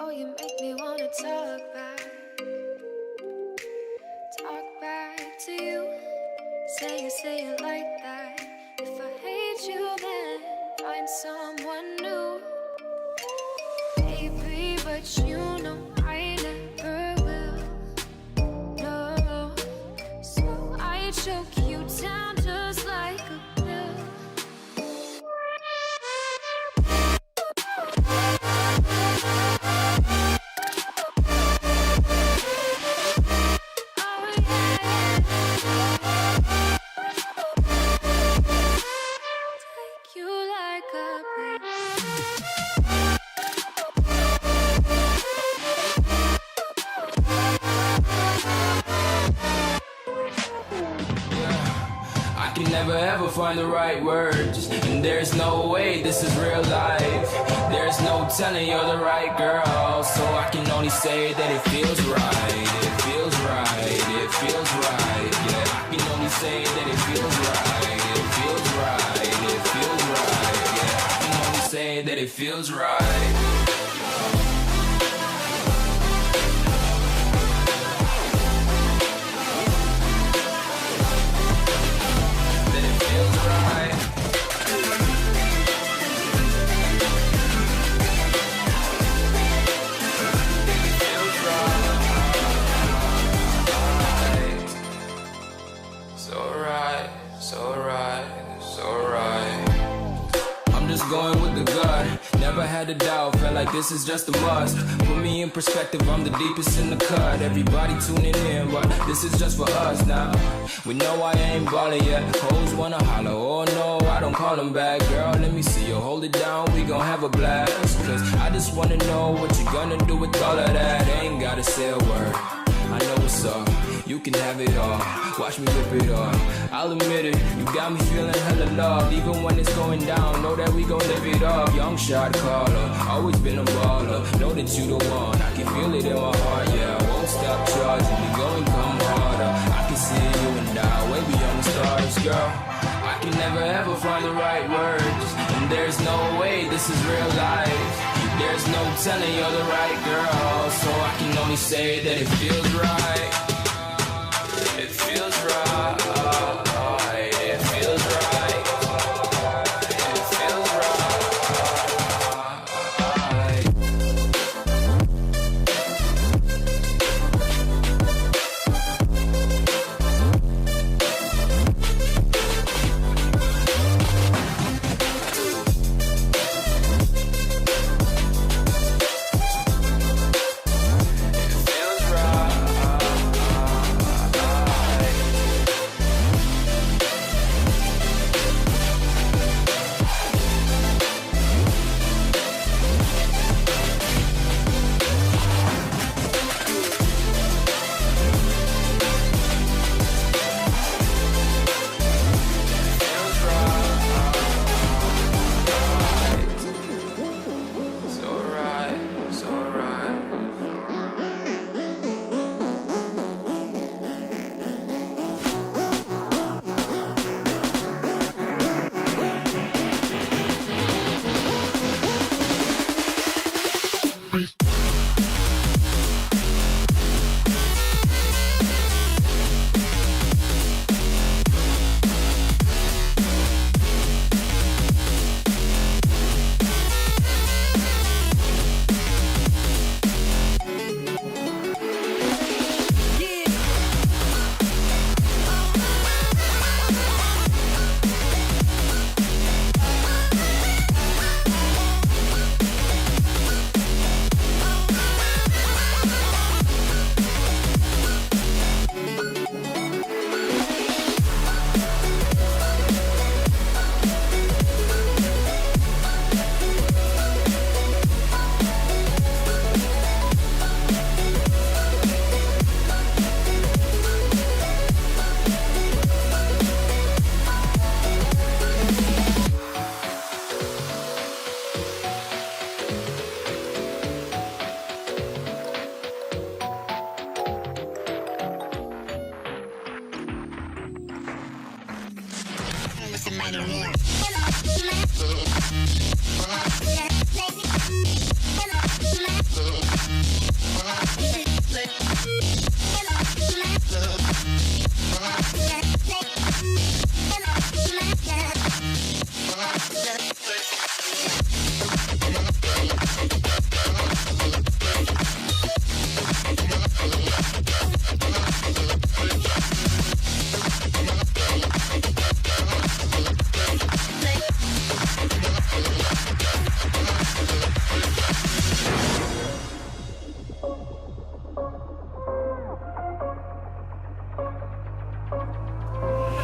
Oh, you make me wanna talk back to you. Say it like that. If I hate you, then find someone new. Baby, but you know I never will. No, so I choke you down just like a pill. Never ever find the right words, and there's no way this is real life. There's no telling you're the right girl, so I can only say that it feels right. It feels right, it feels right. Yeah, I can only say that it feels right. It feels right, it feels right. Yeah, I can only say that it feels right. Going with the gut, never had a doubt, felt like this is just a must. Put me in perspective, I'm the deepest in the cut. Everybody tuning in, but this is just for us now. We know I ain't ballin' yet, hoes wanna holler, oh no, I don't call them back. Girl, let me see you hold it down, we gon' have a blast. Cause I just wanna know what you gonna do with all of that. Ain't gotta say a word, I know what's up. You can have it all, watch me rip it off. I'll admit it, you got me feeling hella love. Even when it's going down, know that we gon' live it up. Young shot caller, always been a baller. Know that you the one, I can feel it in my heart, yeah. I won't stop charging, we going come harder. I can see you and I, way beyond the stars, girl. I can never ever find the right words, and there's no way this is real life. There's no telling you're the right girl, so I can only say that it feels right. It feels right, it feels right, it feels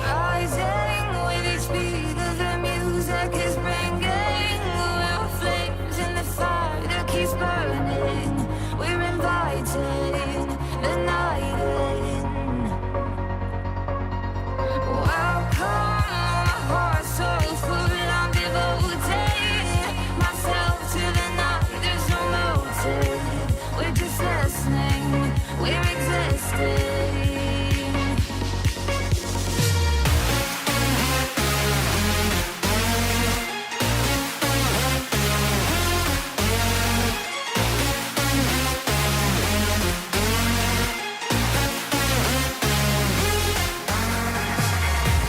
Rising with each beat of the music is bringing little flames in the fire that keeps burning. We're inviting the night in. Welcome, my heart so full. I'm devoting myself to the night. There's no motive. We're just listening. We're existing.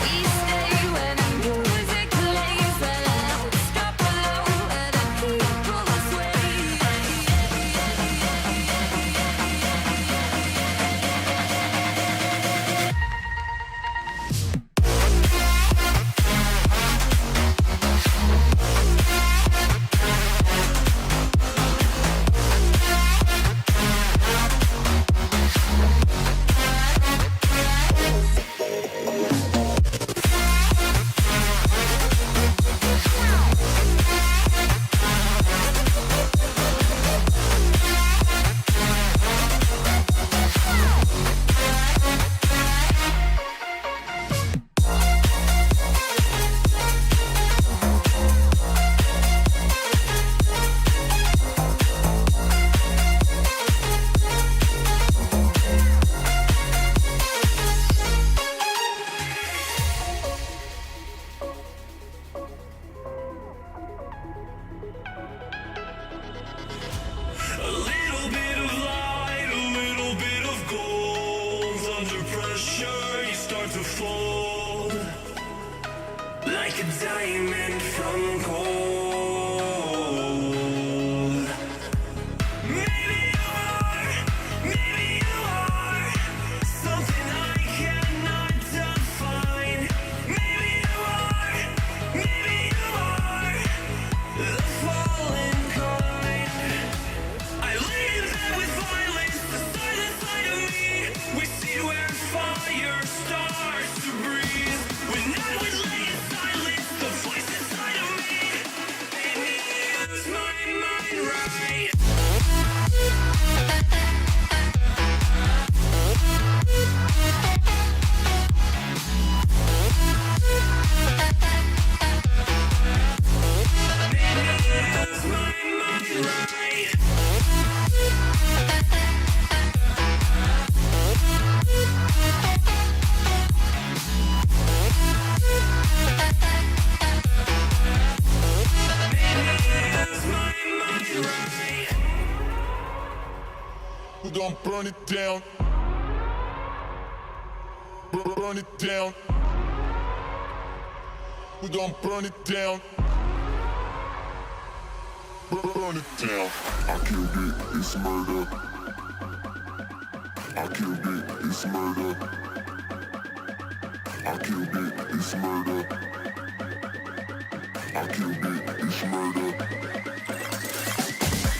We stay when the music plays, and let's drop below where the people sway. A little bit of light, a little bit of gold. Under pressure, you start to fold like a diamond from gold. Maybe you are something I cannot define. Maybe you are the fallen kind. I lay in bed with violence, the silent side of me. We see where fire starts to breathe. When I would lay in silence, the voice inside of me made me lose my mind right. Made me lose my mind right. We're gonna burn it down. Burn it down. We're gonna burn it down. Burn it down. I killed it, it's murder. I killed it, it's murder. I killed it, it's murder. I killed it, it's murder.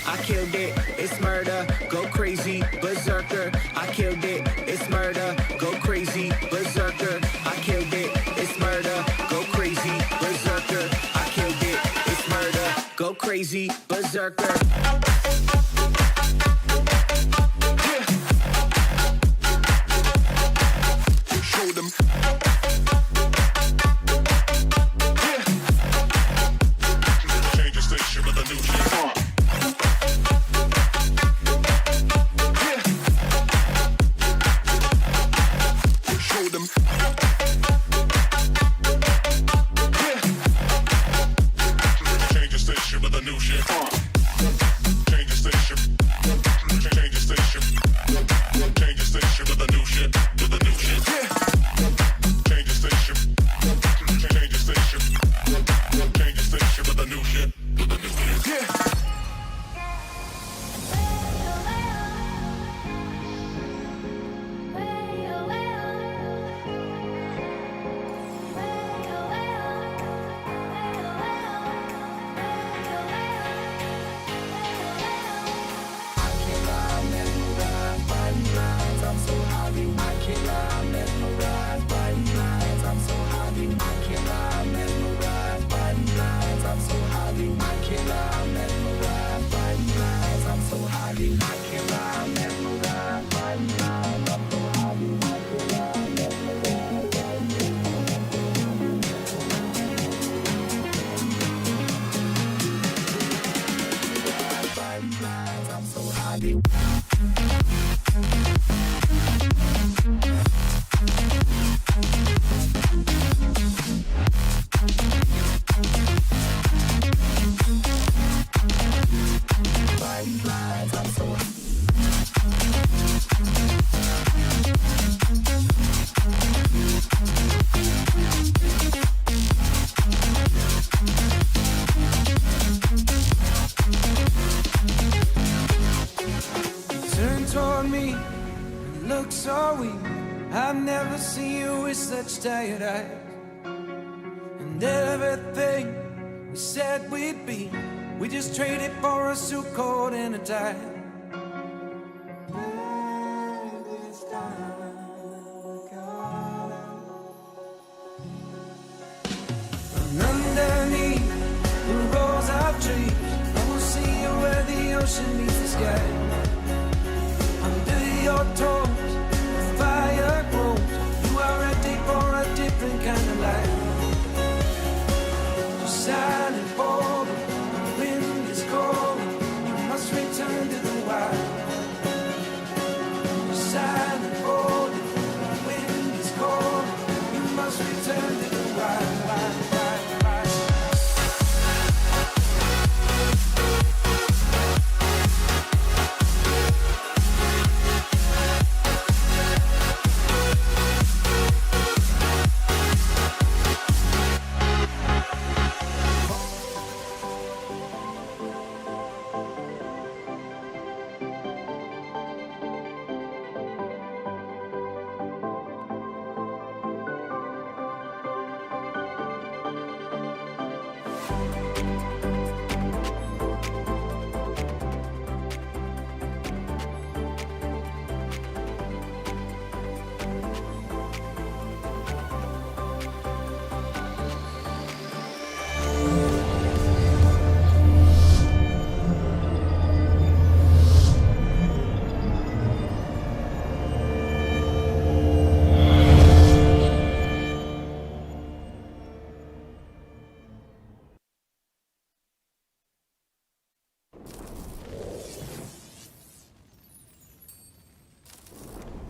I killed it, it's murder, go crazy, berserker. I killed it, it's murder, go crazy, berserker. I killed it, it's murder, go crazy, berserker. I killed it, it's murder, go crazy, berserker. Show them. Change the station with a new shit. Show them. Change the station. Change the station. Change the station with the new shit. With the new shit. Change the station. Change the station. Change the station with the new shit. With the new shit. Turn toward me and look so weak. I've never seen you with such tired eyes. And everything we said we'd be, we just traded for a suit coat and a tie. And underneath the rows of trees, I will see you where the ocean meets the sky. Under your toes, the fire grows. You are ready for a different kind of life. You're silent, bold, the wind is cold. You must return to the wild. You're silent, bold, the wind is cold. You must return to the wild.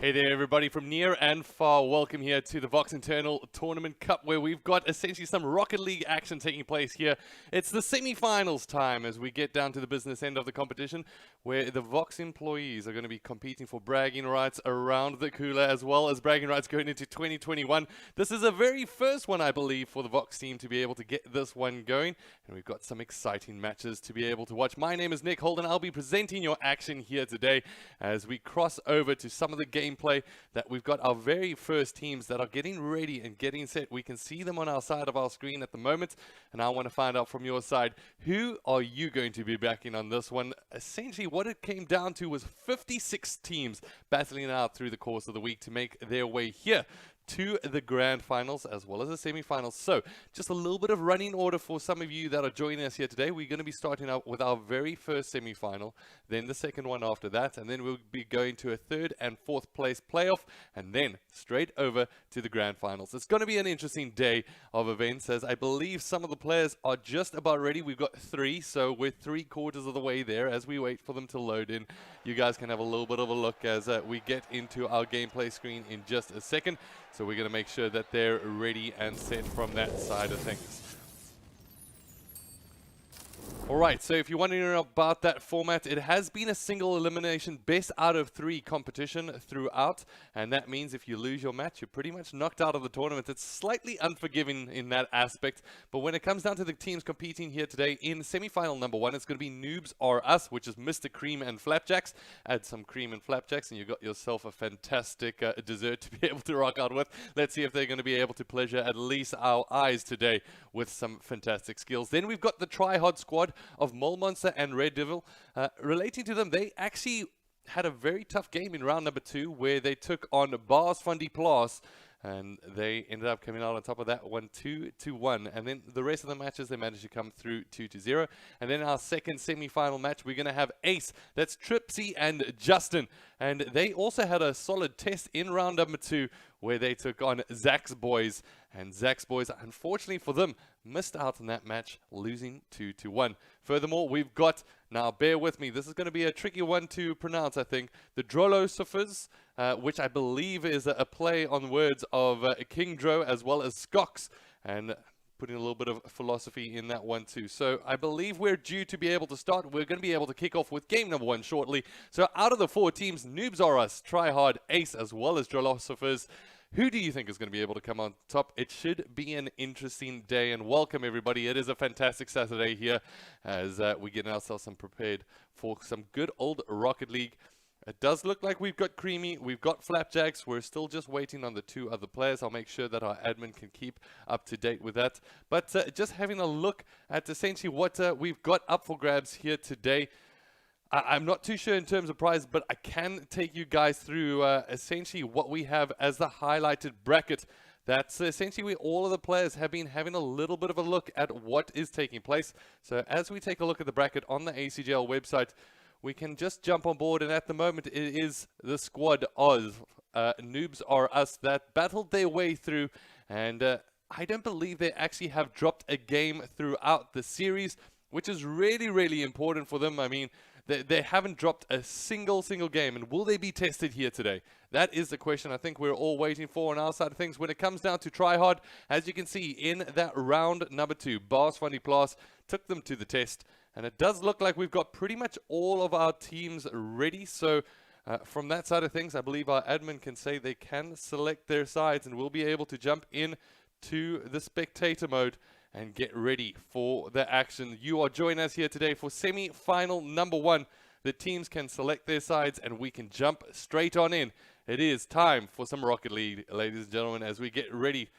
Hey there, everybody from near and far. Welcome here to the VOX Internal Tournament Cup, where we've got essentially some Rocket League action taking place here. It's the semi-finals time as we get down to the business end of the competition, where the VOX employees are going to be competing for bragging rights around the cooler, as well as bragging rights going into 2021. This is the very first one, I believe, for the VOX team to be able to get this one going, and we've got some exciting matches to be able to watch. My name is Nick Holden. I'll be presenting your action here today as we cross over to some of the gameplay that we've got our very first teams that are getting ready and getting set. We can see them on our side of our screen at the moment, and I want to find out from your side, who are you going to be backing on this one? Essentially, what it came down to was 56 teams battling it out through the course of the week to make their way here to the grand finals as well as the semi-finals. So just a little bit of running order for some of you that are joining us here today. We're going to be starting out with our very first semi-final, then the second one after that, and then we'll be going to a third and fourth place playoff, and then straight over to the grand finals. It's going to be an interesting day of events, as I believe some of the players are just about ready. We've got 3, so we're 3/4 of the way there as we wait for them to load in. You guys can have a little bit of a look as we get into our gameplay screen in just a second. So we're going to make sure that they're ready and set from that side of things. Alright, so if you're wondering about that format, it has been a single elimination best out of 3 competition throughout, and that means if you lose your match, you're pretty much knocked out of the tournament. It's slightly unforgiving in that aspect, but when it comes down to the teams competing here today in semi-final number 1, it's going to be Noobs or Us, which is Mr. Cream and Flapjacks. Add some cream and flapjacks and you got yourself a fantastic dessert to be able to rock out with. Let's see if they're going to be able to pleasure at least our eyes today with some fantastic skills. Then we've got the Try-Hard squad of Mole Monster and Red Devil. Relating to them, they actually had a very tough game in round number 2 where they took on Bars van die Plaas, and they ended up coming out on top of that one 2-1, and then the rest of the matches they managed to come through 2-0. And then our second semi-final match, we're going to have Ace, that's Tripsy and Justin, and they also had a solid test in round number 2 where they took on Zach's Boys, and Zach's Boys, unfortunately for them, missed out on that match, losing 2-1. Furthermore, we've got, now bear with me, this is going to be a tricky one to pronounce, I think, the Drolosophists, which I believe is a play on words of King Dro as well as Skox, and putting a little bit of philosophy in that one too. So I believe we're due to be able to start. We're going to be able to kick off with game number 1 shortly. So out of the 4 teams, Noobs Are Us, Tryhard, Ace, as well as Philosophers, who do you think is going to be able to come on top? It should be an interesting day, and welcome everybody. It is a fantastic Saturday here as we get ourselves some prepared for some good old Rocket League. It does look like we've got Creamy, we've got Flapjacks. We're still just waiting on the 2 other players. I'll make sure that our admin can keep up to date with that. But just having a look at essentially what we've got up for grabs here today. I'm not too sure in terms of prize, but I can take you guys through essentially what we have as the highlighted bracket. That's essentially where all of the players have been having a little bit of a look at what is taking place. So as we take a look at the bracket on the ACGL website, we can just jump on board, and at the moment it is the squad of Noobs Are Us that battled their way through, and I don't believe they actually have dropped a game throughout the series, which is really, really important for them. I mean, they haven't dropped a single game, and will they be tested here today? That is the question I think we're all waiting for on our side of things. When it comes down to Tryhard, as you can see in that round number 2, Bars van die Plaas took them to the test, and it does look like we've got pretty much all of our teams ready. So from that side of things, I believe our admin can say they can select their sides, and we'll be able to jump in to the spectator mode and get ready for the action. You are joining us here today for semi-final number 1. The teams can select their sides and we can jump straight on in. It is time for some Rocket League, ladies and gentlemen, as we get ready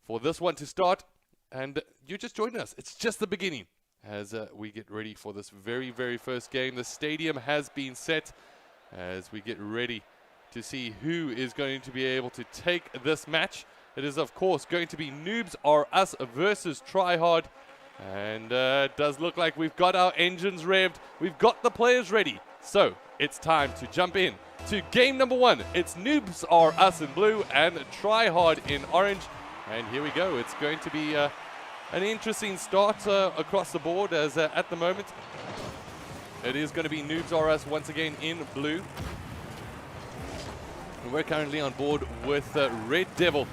for this one to start. And you're just joining us. It's just the beginning as we get ready for this very, very first game. The stadium has been set as we get ready to see who is going to be able to take this match. It is, of course, going to be Noobs Are Us versus Tryhard. And it does look like we've got our engines revved. We've got the players ready. So it's time to jump in to game number 1. It's Noobs Are Us in blue and Tryhard in orange. And here we go. It's going to be an interesting start across the board, as at the moment it is going to be Noobs Are Us once again in blue. And we're currently on board with Red Devil.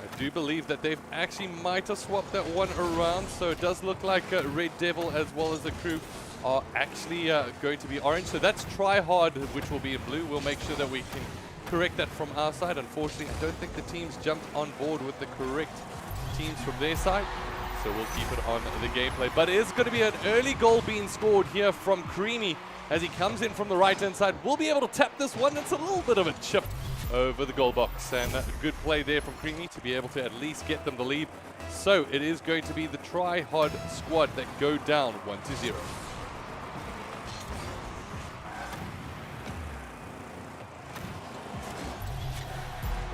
I do believe that they've actually might have swapped that one around, so it does look like Red Devil as well as the crew are actually going to be orange. So that's Tryhard, which will be in blue. We'll make sure that we can correct that from our side. Unfortunately, I don't think the teams jumped on board with the correct teams from their side, so we'll keep it on the gameplay. But it is going to be an early goal being scored here from Creamy as he comes in from the right-hand side. We'll be able to tap this one. It's a little bit of a chip over the goal box, and a good play there from Creamy to be able to at least get them the lead. So it is going to be the Tryhard squad that go down 1-0.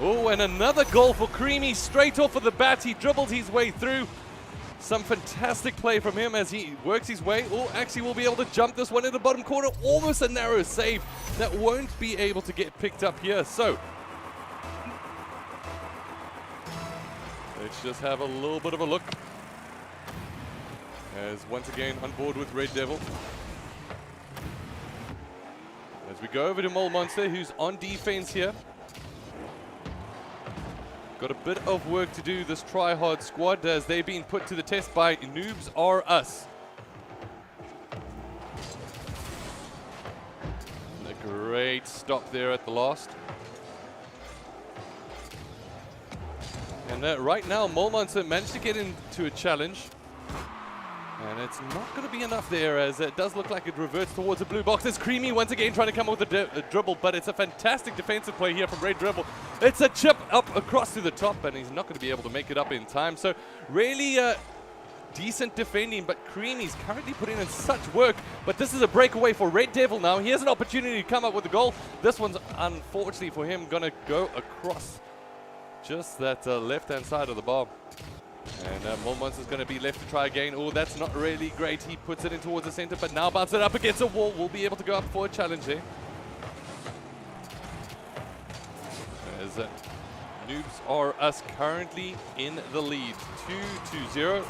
Oh, and another goal for Creamy straight off of the bat. He dribbled his way through. Some fantastic play from him as he works his way. Oh, actually we'll be able to jump this one in the bottom corner. Almost a narrow save that won't be able to get picked up here. So let's just have a little bit of a look. As once again on board with Red Devil. As we go over to Mole Monster, who's on defense here. got a bit of work to do, this try-hard squad, as they've been put to the test by Noobs Are Us. A great stop there at the last. And right now, Molmonster managed to get into a challenge. And it's not going to be enough there, as it does look like it reverts towards the blue box. It's Creamy once again trying to come up with a dribble, but it's a fantastic defensive play here from Red Dribble. It's a chip up across to the top, and he's not going to be able to make it up in time. So really decent defending, but Creamy's currently putting in such work. But this is a breakaway for Red Devil now. He has an opportunity to come up with a goal. This one's, unfortunately for him, going to go across just that left-hand side of the bar. And Molmonster's going to be left to try again. Oh, that's not really great. He puts it in towards the center, but now bounces it up against a wall. Will be able to go up for a challenge there. As Noobs Are Us currently in the lead, 2-0.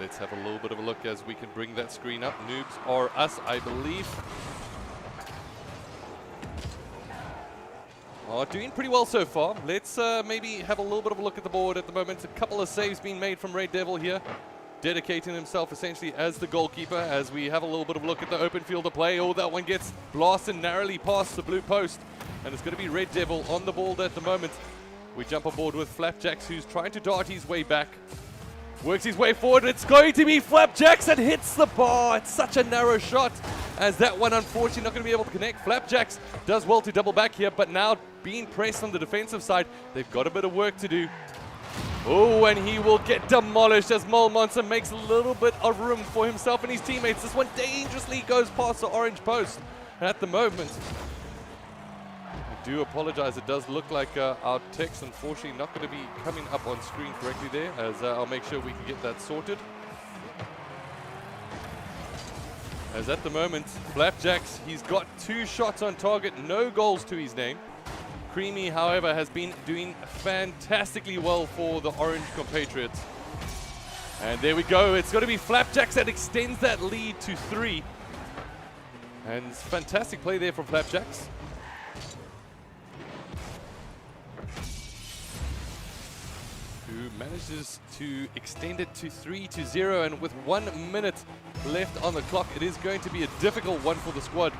Let's have a little bit of a look as we can bring that screen up. Noobs Are Us, I believe, are doing pretty well so far. Let's maybe have a little bit of a look at the board at the moment. A couple of saves being made from Red Devil here, dedicating himself essentially as the goalkeeper, as we have a little bit of a look at the open field of play. Oh, that one gets blasted narrowly past the blue post, and it's going to be Red Devil on the ball at the moment. We jump on board with Flapjacks, who's trying to dart his way back. Works his way forward. It's going to be Flapjacks and hits the bar. It's such a narrow shot, as that one unfortunately not going to be able to connect. Flapjacks does well to double back here, but now being pressed on the defensive side, they've got a bit of work to do. Oh, and he will get demolished as Molmonster makes a little bit of room for himself and his teammates. This one dangerously goes past the orange post. And at the moment, I do apologize. It does look like our text, unfortunately, not going to be coming up on screen correctly there, as I'll make sure we can get that sorted. As at the moment, Flapjacks, he's got 2 shots on target, no goals to his name. Creamy, however, has been doing fantastically well for the orange compatriots. And there we go. It's going to be Flapjacks that extends that lead to 3. And it's fantastic play there from Flapjacks. Who manages to extend it to 3-0, and with 1 minute left on the clock, it is going to be a difficult one for the squad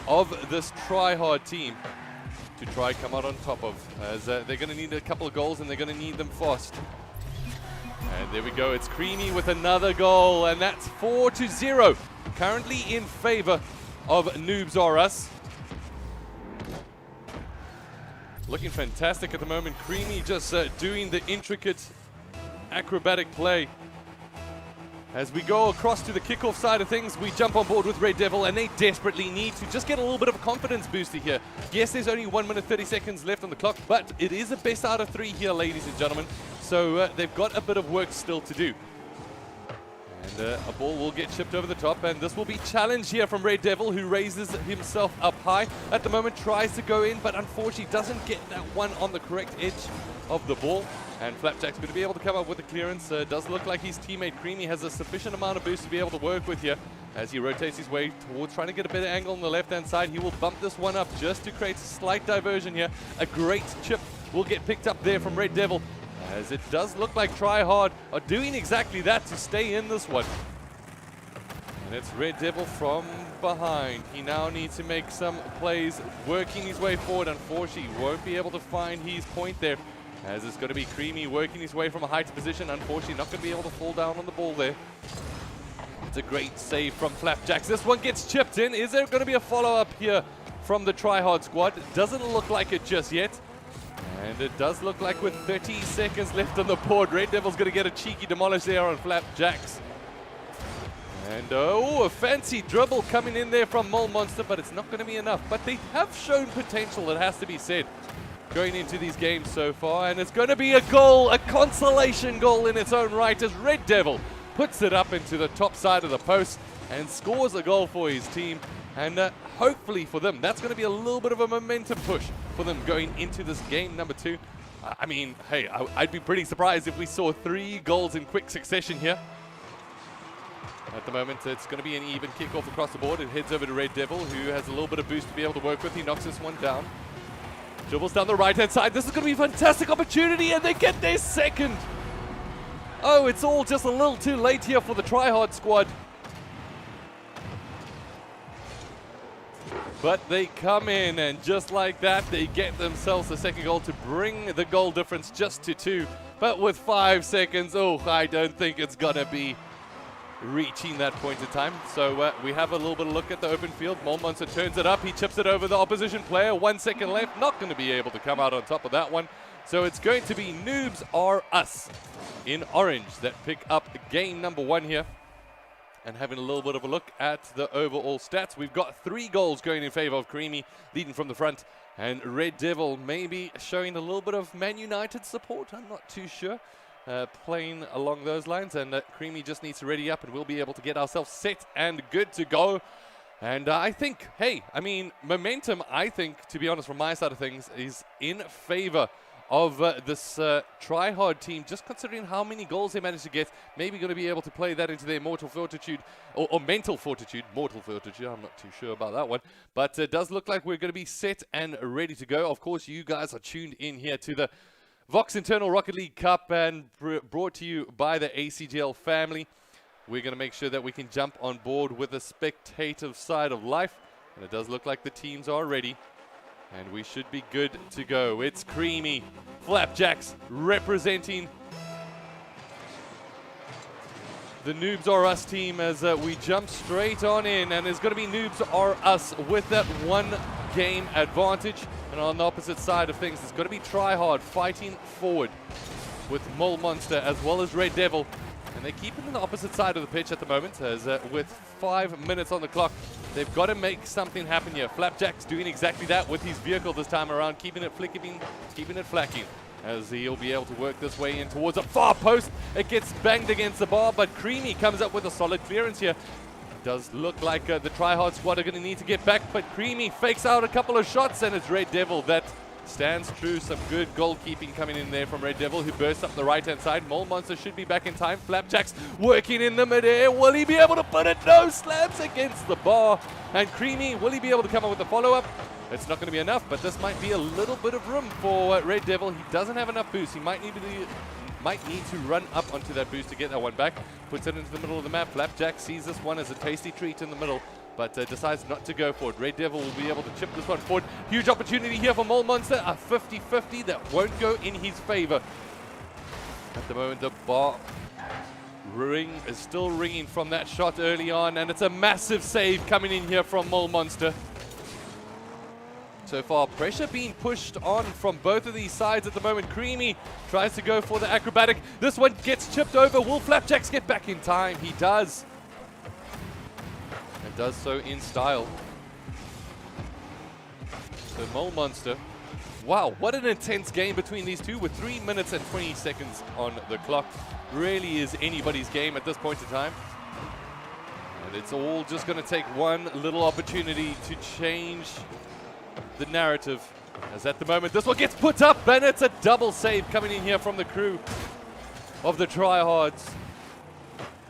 of this try-hard team to try come out on top of, as they're going to need a couple of goals, and they're going to need them fast. And there we go. It's Creamy with another goal, and that's 4-0, currently in favor of Noobs Are Us. Looking fantastic at the moment. Creamy just doing the intricate acrobatic play. As we go across to the kickoff side of things, we jump on board with Red Devil, and they desperately need to just get a little bit of a confidence booster here. Yes, there's only 1 minute 30 seconds left on the clock, but it is a best out of 3 here, ladies and gentlemen. So they've got a bit of work still to do. And a ball will get chipped over the top, and this will be challenged here from Red Devil, who raises himself up high. At the moment, tries to go in, but unfortunately doesn't get that one on the correct edge of the ball. And Flapjack's going to be able to come up with the clearance. Does look like his teammate Creamy has a sufficient amount of boost to be able to work with here. As he rotates his way towards trying to get a better angle on the left-hand side, he will bump this one up just to create a slight diversion here. A great chip will get picked up there from Red Devil, as it does look like Try Hard are doing exactly that to stay in this one. And it's Red Devil from behind. He now needs to make some plays, working his way forward. Unfortunately, he won't be able to find his point there, as it's going to be Creamy working his way from a height position. Unfortunately, not going to be able to fall down on the ball there. It's a great save from Flapjacks. This one gets chipped in. Is there going to be a follow-up here from the Tryhard squad? It doesn't look like it just yet. And it does look like with 30 seconds left on the board, Red Devil's going to get a cheeky demolish there on Flapjacks. And oh, a fancy dribble coming in there from Molmonster, but it's not going to be enough. But they have shown potential, it has to be said, going into these games so far. And it's going to be a goal, a consolation goal in its own right, as Red Devil puts it up into the top side of the post and scores a goal for his team. And hopefully for them, that's going to be a little bit of a momentum push for them going into this game number 2. I mean, hey, I'd be pretty surprised if we saw 3 goals in quick succession here. At the moment, it's going to be an even kickoff across the board. It heads over to Red Devil, who has a little bit of boost to be able to work with. He knocks this one down. Dribbles down the right-hand side. This is going to be a fantastic opportunity, and they get their second. Oh, it's all just a little too late here for the try-hard squad. But they come in, and just like that, they get themselves a second goal to bring the goal difference just to 2. But with 5 seconds, oh, I don't think it's going to be reaching that point in time. So we have a little bit of look at the open field. Molmonster turns it up. He chips it over the opposition player. 1 second left. Not going to be able to come out on top of that one. So it's going to be Noobs Are Us in orange that pick up game number 1 here. And having a little bit of a look at the overall stats, we've got 3 goals going in favor of Creamy, leading from the front. And Red Devil maybe showing a little bit of Man United support. I'm not too sure. Playing along those lines. And Creamy just needs to ready up, and we'll be able to get ourselves set and good to go. And I think, hey, I mean, momentum, I think, to be honest, from my side of things, is in favor of this try-hard team, just considering how many goals they managed to get. Maybe going to be able to play that into their mortal fortitude, or mental fortitude. Mortal fortitude, I'm not too sure about that one. But it does look like we're going to be set and ready to go. Of course, you guys are tuned in here to the VOX Internal Rocket League Cup, and brought to you by the ACGL family. We're going to make sure that we can jump on board with the spectative side of life. And it does look like the teams are ready. And we should be good to go. It's Creamy Flapjacks representing the Noobs Are Us team as we jump straight on in. And there's going to be Noobs Are Us with that 1 game advantage. And on the opposite side of things, it's going to be Tryhard fighting forward with Molmonster as well as Red Devil. And they keep it on the opposite side of the pitch at the moment, as with 5 minutes on the clock, they've got to make something happen here. Flapjack's doing exactly that with his vehicle this time around, keeping it flicking, keeping it flacking, as he'll be able to work this way in towards a far post. It gets banged against the bar, but Creamy comes up with a solid clearance here. It does look like the try-hard squad are going to need to get back, but Creamy fakes out a couple of shots, and it's Red Devil that stands true. Some good goalkeeping coming in there from Red Devil, who bursts up the right-hand side. Molmonster should be back in time. Flapjack's working in the mid-air. Will he be able to put it? No, slams against the bar. And Creamy, will he be able to come up with the follow-up? It's not going to be enough, but this might be a little bit of room for Red Devil. He doesn't have enough boost. He might need to run up onto that boost to get that one back. Puts it into the middle of the map. Flapjack sees this one as a tasty treat in the middle, but decides not to go for it. Red Devil will be able to chip this one forward. Huge opportunity here for Molmonster. A 50-50 that won't go in his favor. At the moment, the bar ring is still ringing from that shot early on, and it's a massive save coming in here from Molmonster. So far, pressure being pushed on from both of these sides at the moment. Creamy tries to go for the acrobatic. This one gets chipped over. Will Flapjacks get back in time? He does. And does so in style. So Molmonster. Wow, what an intense game between these two with 3 minutes and 20 seconds on the clock. Really is anybody's game at this point in time. And it's all just going to take one little opportunity to change the narrative. As at the moment, this one gets put up, and it's a double save coming in here from the crew of the tryhards.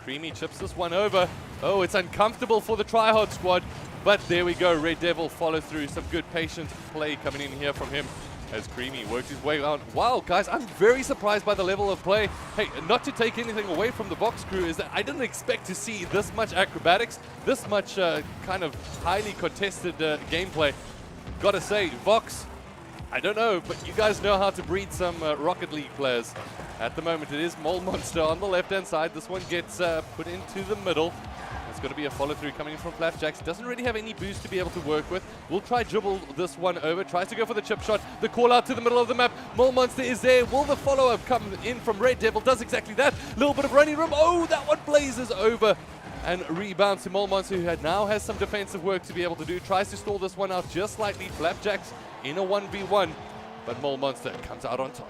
Creamy chips this one over. Oh, it's uncomfortable for the tryhard squad, but there we go. Red Devil follows through. Some good patient play coming in here from him as Creamy works his way on. Wow, guys, I'm very surprised by the level of play. Hey, not to take anything away from the VOX crew, is that I didn't expect to see this much acrobatics, this much kind of highly contested gameplay. Gotta say, VOX, I don't know, but you guys know how to breed some Rocket League players. At the moment, it is Molmonster on the left-hand side. This one gets put into the middle. It's going to be a follow-through coming in from Flapjacks. Doesn't really have any boost to be able to work with. We'll try dribble this one over. Tries to go for the chip shot. The call out to the middle of the map. Molmonster is there. Will the follow-up come in from Red Devil? Does exactly that. Little bit of running room. Oh, that one blazes over and rebounds to Molmonster, who now has some defensive work to be able to do. Tries to stall this one out just slightly. Flapjacks in a 1v1, but Molmonster comes out on top.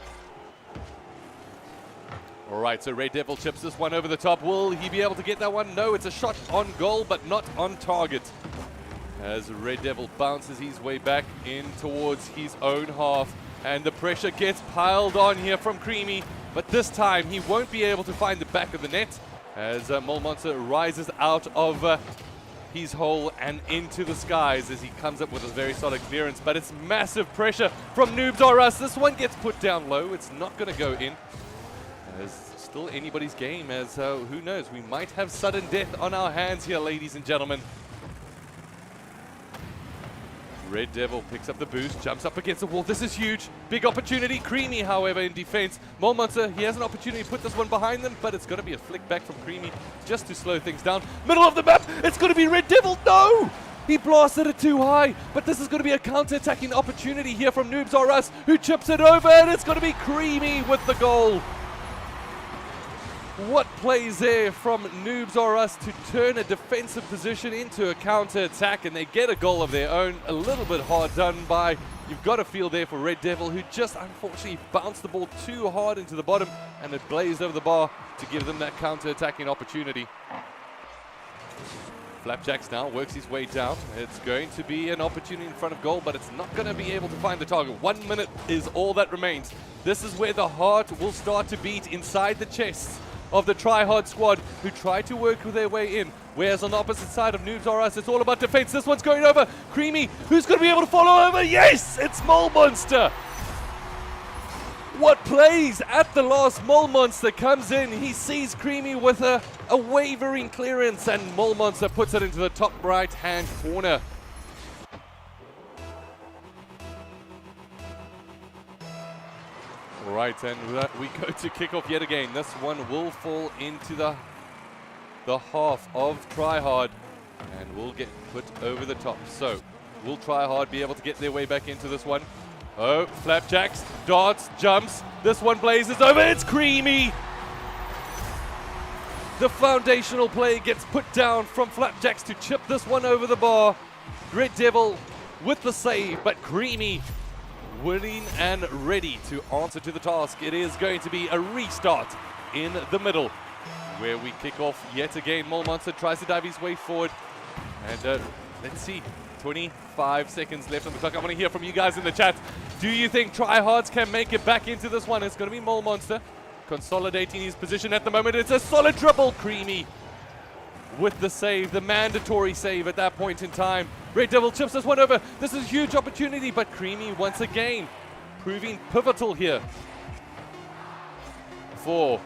All right, so Red Devil chips this one over the top. Will he be able to get that one? No, it's a shot on goal, but not on target. As Red Devil bounces his way back in towards his own half, and the pressure gets piled on here from Creamy, but this time he won't be able to find the back of the net. as Monster rises out of his hole and into the skies as he comes up with a very solid clearance. But it's massive pressure from Noobs R Us. This one gets put down low. It's not going to go in. As still anybody's game, as who knows, we might have sudden death on our hands here, ladies and gentlemen. Red Devil picks up the boost, jumps up against the wall. This is huge. Big opportunity. Creamy, however, in defense. Monster, he has an opportunity to put this one behind them, but it's going to be a flick back from Creamy just to slow things down. Middle of the map. It's going to be Red Devil. No! He blasted it too high, but this is going to be a counter-attacking opportunity here from Noobs R Us, who chips it over, and it's going to be Creamy with the goal. What plays there from Noobs R Us to turn a defensive position into a counter-attack, and they get a goal of their own. A little bit hard done by, you've got a feel there for Red Devil, who just unfortunately bounced the ball too hard into the bottom, and it blazed over the bar to give them that counter-attacking opportunity. Flapjacks now works his way down. It's going to be an opportunity in front of goal, but it's not going to be able to find the target. 1 minute is all that remains. This is where the heart will start to beat inside the chests of the try-hard squad, who try to work their way in. Whereas on the opposite side of Noobs R Us, it's all about defense. This one's going over. Creamy, who's going to be able to follow over? Yes, it's Monster. What plays at the last? Monster comes in. He sees Creamy with a wavering clearance, and Monster puts it into the top right-hand corner. Right, and we go to kickoff yet again. This one will fall into the half of Tryhard and will get put over the top. So, will Tryhard be able to get their way back into this one? Oh, Flapjacks, darts, jumps. This one blazes over. It's Creamy. The foundational play gets put down from Flapjacks to chip this one over the bar. Red Devil with the save, but Creamy willing and ready to answer to the task. It is going to be a restart in the middle, where we kick off yet again. Monster tries to dive his way forward, and let's see, 25 seconds left on the clock. I want to hear from you guys in the chat. Do you think Tryhards can make it back into this one? It's going to be Monster consolidating his position at the moment. It's a solid triple. Creamy with the save, the mandatory save at that point in time. Red Devil chips this one over. This is a huge opportunity, but Creamy once again proving pivotal here. 4,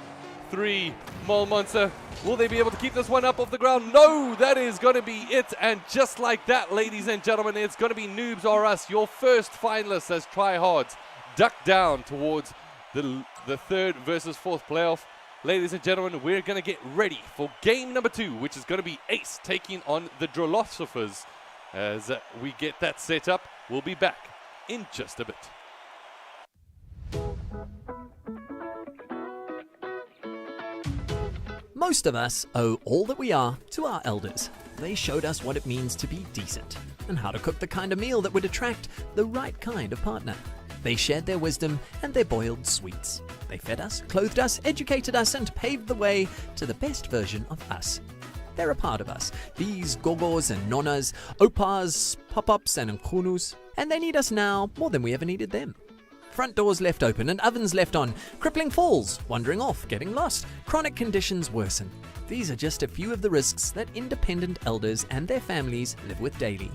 3, Monster. Will they be able to keep this one up off the ground? No, that is going to be it. And just like that, ladies and gentlemen, it's going to be Noobs R Us, your first finalists as Tryhards duck down towards the third versus fourth playoff. Ladies and gentlemen, we're going to get ready for game number 2, which is going to be Ace taking on the Drolosophers. As we get that set up, we'll be back in just a bit. Most of us owe all that we are to our elders. They showed us what it means to be decent and how to cook the kind of meal that would attract the right kind of partner. They shared their wisdom and their boiled sweets. They fed us, clothed us, educated us, and paved the way to the best version of us. They're a part of us, these gogos and nonas, opas, pop-ups and nkunus, and they need us now more than we ever needed them. Front doors left open and ovens left on, crippling falls, wandering off, getting lost, chronic conditions worsen. These are just a few of the risks that independent elders and their families live with daily.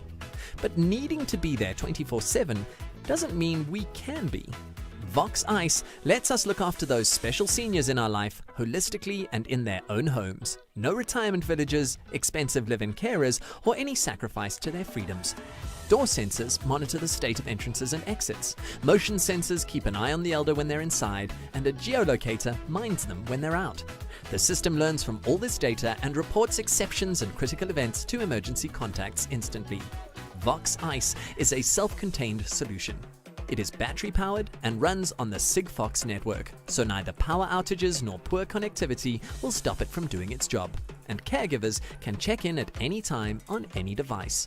But needing to be there 24/7 doesn't mean we can be. VOX Ice lets us look after those special seniors in our life holistically and in their own homes. No retirement villages, expensive live-in carers, or any sacrifice to their freedoms. Door sensors monitor the state of entrances and exits. Motion sensors keep an eye on the elder when they're inside, and a geolocator minds them when they're out. The system learns from all this data and reports exceptions and critical events to emergency contacts instantly. VOX Ice is a self-contained solution. It is battery-powered and runs on the Sigfox network, so neither power outages nor poor connectivity will stop it from doing its job, and caregivers can check in at any time on any device.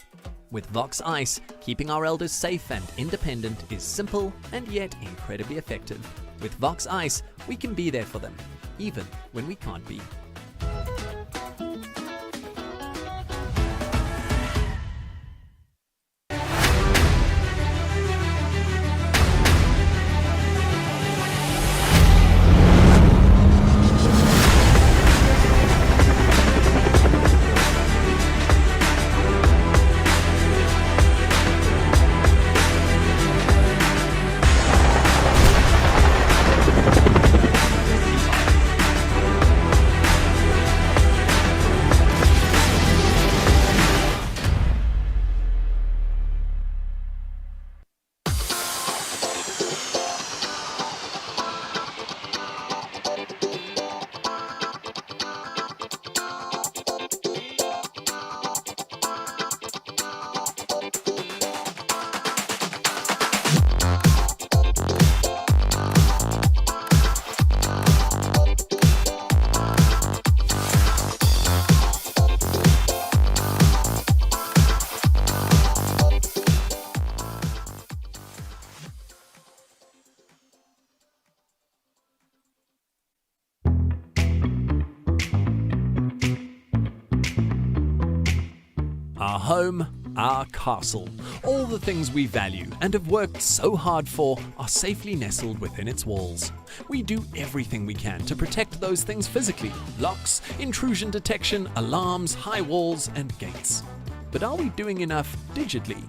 With VOX Ice, keeping our elders safe and independent is simple and yet incredibly effective. With VOX Ice, we can be there for them, even when we can't be. Our home, our castle, all the things we value and have worked so hard for are safely nestled within its walls. We do everything we can to protect those things physically: locks, intrusion detection, alarms, high walls, and gates. But are we doing enough digitally?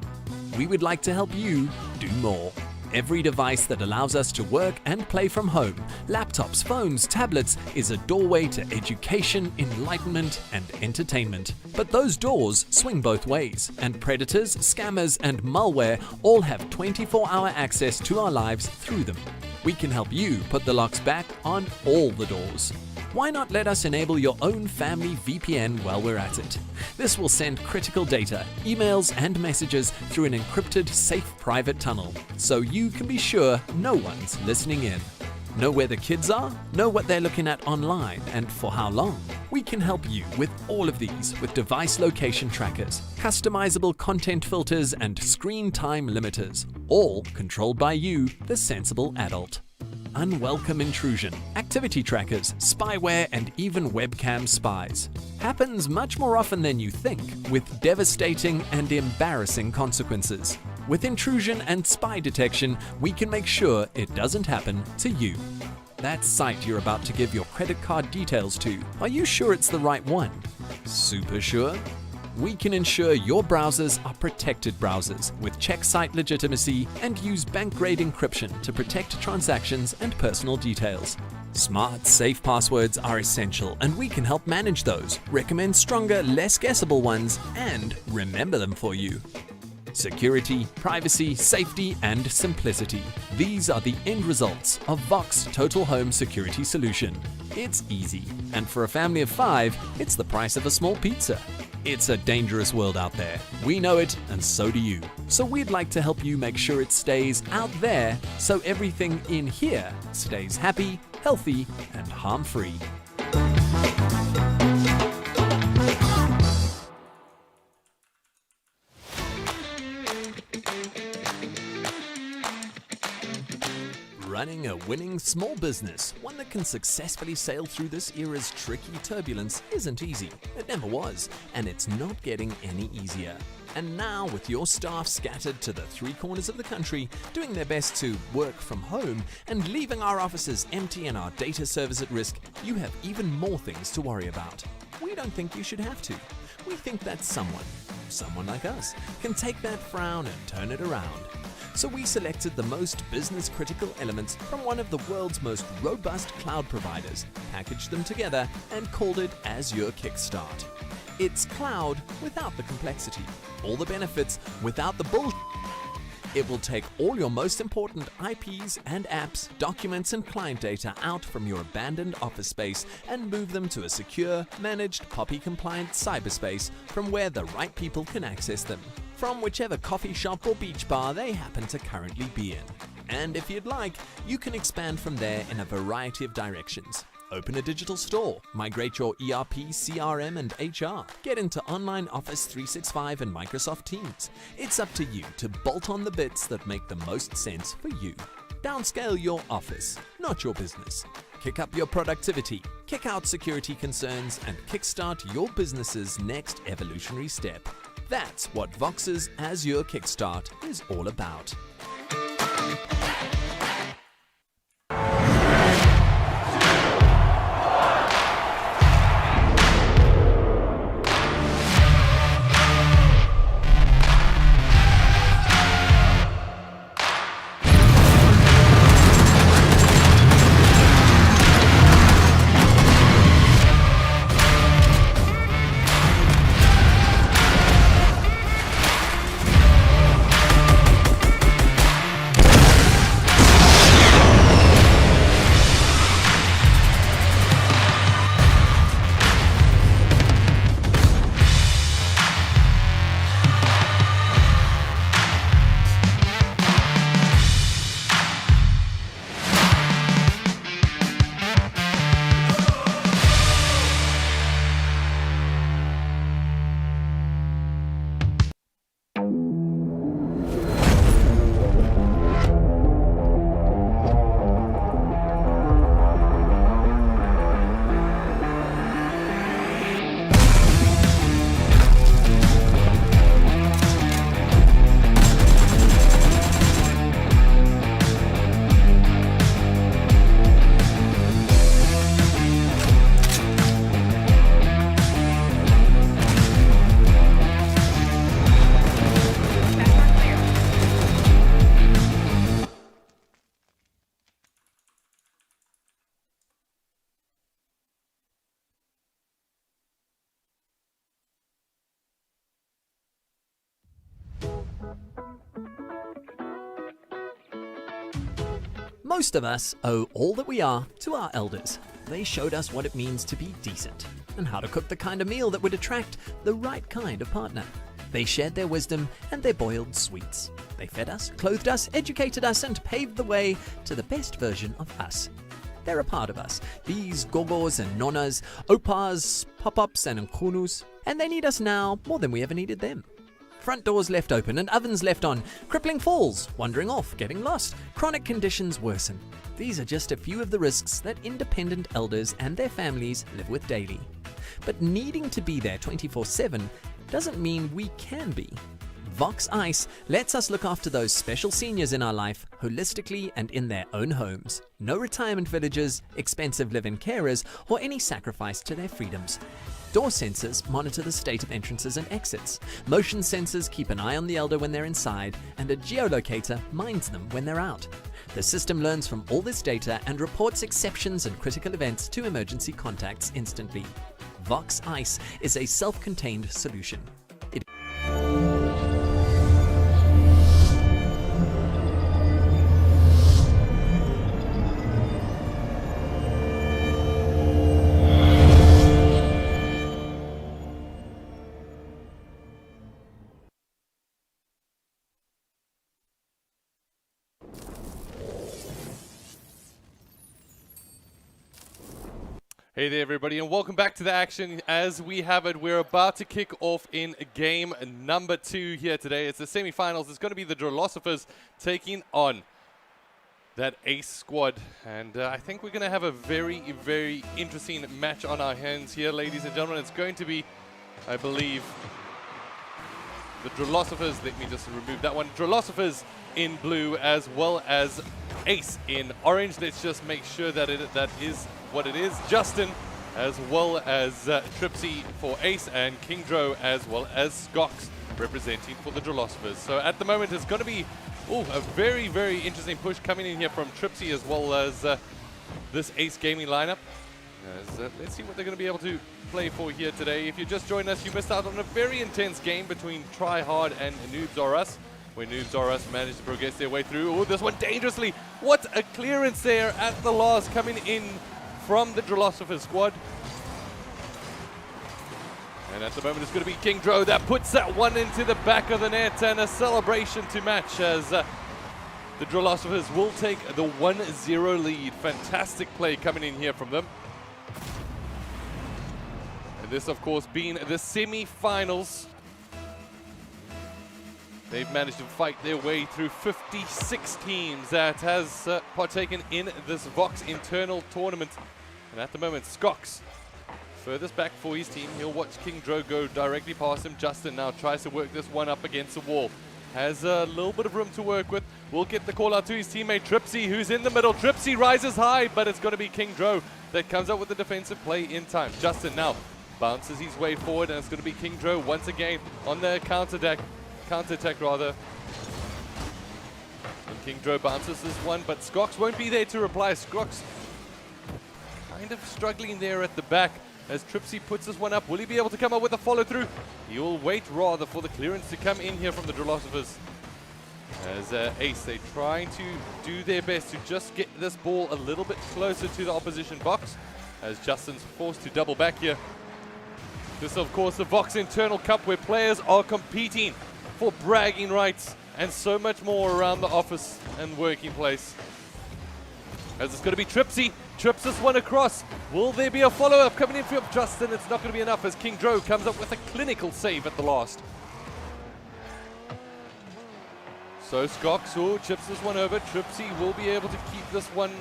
We would like to help you do more. Every device that allows us to work and play from home, laptops, phones, tablets, is a doorway to education, enlightenment, and entertainment. But those doors swing both ways, and predators, scammers, and malware all have 24-hour access to our lives through them. We can help you put the locks back on all the doors. Why not let us enable your own family VPN while we're at it? This will send critical data, emails, and messages through an encrypted, safe private tunnel, so you can be sure no one's listening in. Know where the kids are? Know what they're looking at online and for how long? We can help you with all of these with device location trackers, customizable content filters, and screen time limiters, all controlled by you, the sensible adult. Unwelcome intrusion, activity trackers, spyware, and even webcam spies. Happens much more often than you think, with devastating and embarrassing consequences. With intrusion and spy detection, we can make sure it doesn't happen to you. That site you're about to give your credit card details to, are you sure it's the right one? Super sure? We can ensure your browsers are protected browsers with check site legitimacy and use bank-grade encryption to protect transactions and personal details. Smart, safe passwords are essential, and we can help manage those, recommend stronger, less guessable ones, and remember them for you. Security, privacy, safety, and simplicity. These are the end results of VOX Total Home Security Solution. It's easy, and for a family of 5, it's the price of a small pizza. It's a dangerous world out there. We know it, and so do you. So we'd like to help you make sure it stays out there, so everything in here stays happy, healthy, and harm-free. Running a winning small business, one that can successfully sail through this era's tricky turbulence, isn't easy. It never was, and it's not getting any easier. And now, with your staff scattered to the 3 corners of the country, doing their best to work from home and leaving our offices empty and our data servers at risk, you have even more things to worry about. We don't think you should have to. We think that someone like us, can take that frown and turn it around. So we selected the most business-critical elements from one of the world's most robust cloud providers, packaged them together, and called it Azure Kickstart. It's cloud without the complexity, all the benefits without the bullshit. It will take all your most important IPs and apps, documents, and client data out from your abandoned office space and move them to a secure, managed, POPI-compliant cyberspace from where the right people can access them, from whichever coffee shop or beach bar they happen to currently be in. And if you'd like, you can expand from there in a variety of directions. Open a digital store, migrate your ERP, CRM, and HR, get into online Office 365 and Microsoft Teams. It's up to you to bolt on the bits that make the most sense for you. Downscale your office, not your business. Kick up your productivity, kick out security concerns, and kickstart your business's next evolutionary step. That's what VOX's Azure Kickstart is all about. Most of us owe all that we are to our elders. They showed us what it means to be decent and how to cook the kind of meal that would attract the right kind of partner. They shared their wisdom and their boiled sweets. They fed us, clothed us, educated us, and paved the way to the best version of us. They're a part of us, these gogos and nonas, opas, pop-ups and nkunus, and they need us now more than we ever needed them. Front doors left open and ovens left on, crippling falls, wandering off, getting lost, chronic conditions worsen. These are just a few of the risks that independent elders and their families live with daily. But needing to be there 24/7 doesn't mean we can be. VOX Ice lets us look after those special seniors in our life holistically and in their own homes. No retirement villages, expensive live-in carers, or any sacrifice to their freedoms. Door sensors monitor the state of entrances and exits. Motion sensors keep an eye on the elder when they're inside, and a geolocator minds them when they're out. The system learns from all this data and reports exceptions and critical events to emergency contacts instantly. VOX Ice is a self-contained solution. Hey there, everybody, and welcome back to the action. As we have it, we're about to kick off in game number 2 here today. It's the semi-finals. It's going to be the Philosophers taking on that Ace squad. And I think we're going to have a very, very interesting match on our hands here, ladies and gentlemen. It's going to be, I believe, the Philosophers. Let me just remove that one. Philosophers in blue, as well as Ace in orange. Let's just make sure that that is what it is. Justin, as well as Tripsy for Ace, and Kingdro, as well as Skox, representing for the Philosophers. So at the moment, it's going to be a very, very interesting push coming in here from Tripsy, as well as this Ace gaming lineup. Let's see what they're going to be able to play for here today. If you just joined us, you missed out on a very intense game between Try Hard and Noobs R Us, where Noobs R Us managed to progress their way through. Oh, this one dangerously. What a clearance there at the last, coming in from the Philosophers squad. And at the moment, it's going to be Kingdro that puts that one into the back of the net, and a celebration to match, as the Philosophers will take the 1-0 lead. Fantastic play coming in here from them. And this, of course, being the semi-finals. They've managed to fight their way through 56 teams that has partaken in this VOX internal tournament. And at the moment, Skox furthest back for his team. He'll watch Kingdro go directly past him. Justin now tries to work this one up against the wall. Has a little bit of room to work with. Will get the call out to his teammate Tripsy, who's in the middle. Tripsy rises high, but it's going to be Kingdro that comes up with the defensive play in time. Justin now bounces his way forward, and it's going to be Kingdro once again on the counterattack rather. And Kingdro bounces this one, but Skox won't be there to reply. Skox kind of struggling there at the back as Tripsy puts this one up. Will he be able to come up with a follow-through? He'll wait rather for the clearance to come in here from the Philosophers. As Ace, they're trying to do their best to just get this ball a little bit closer to the opposition box, as Justin's forced to double back here. This is, of course, the VOX Internal Cup, where players are competing for bragging rights and so much more around the office and working place. As it's going to be Tripsy. Trips this one across. Will there be a follow-up coming in from Justin? It's not going to be enough, as Kingdro comes up with a clinical save at the last. So Skox chips this one over. Tripsy will be able to keep this one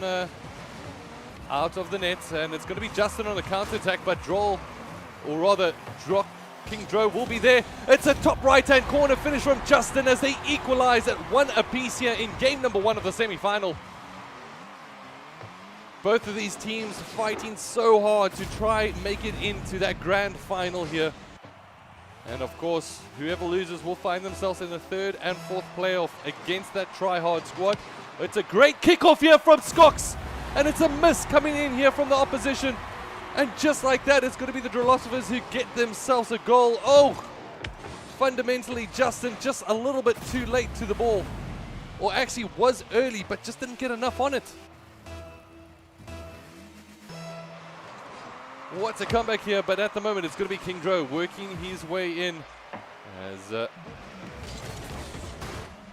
out of the net, and it's going to be Justin on the counter-attack, but Kingdro will be there. It's a top right-hand corner finish from Justin as they equalize at 1 apiece here in game number 1 of the semi-final. Both of these teams fighting so hard to try make it into that grand final here. And of course, whoever loses will find themselves in the 3rd and 4th playoff against that try-hard squad. It's a great kickoff here from Skox, and it's a miss coming in here from the opposition. And just like that, it's going to be the Philosophers who get themselves a goal. Oh, fundamentally Justin just a little bit too late to the ball. Or actually was early, but just didn't get enough on it. What's a comeback here, but at the moment it's going to be King Dro working his way in as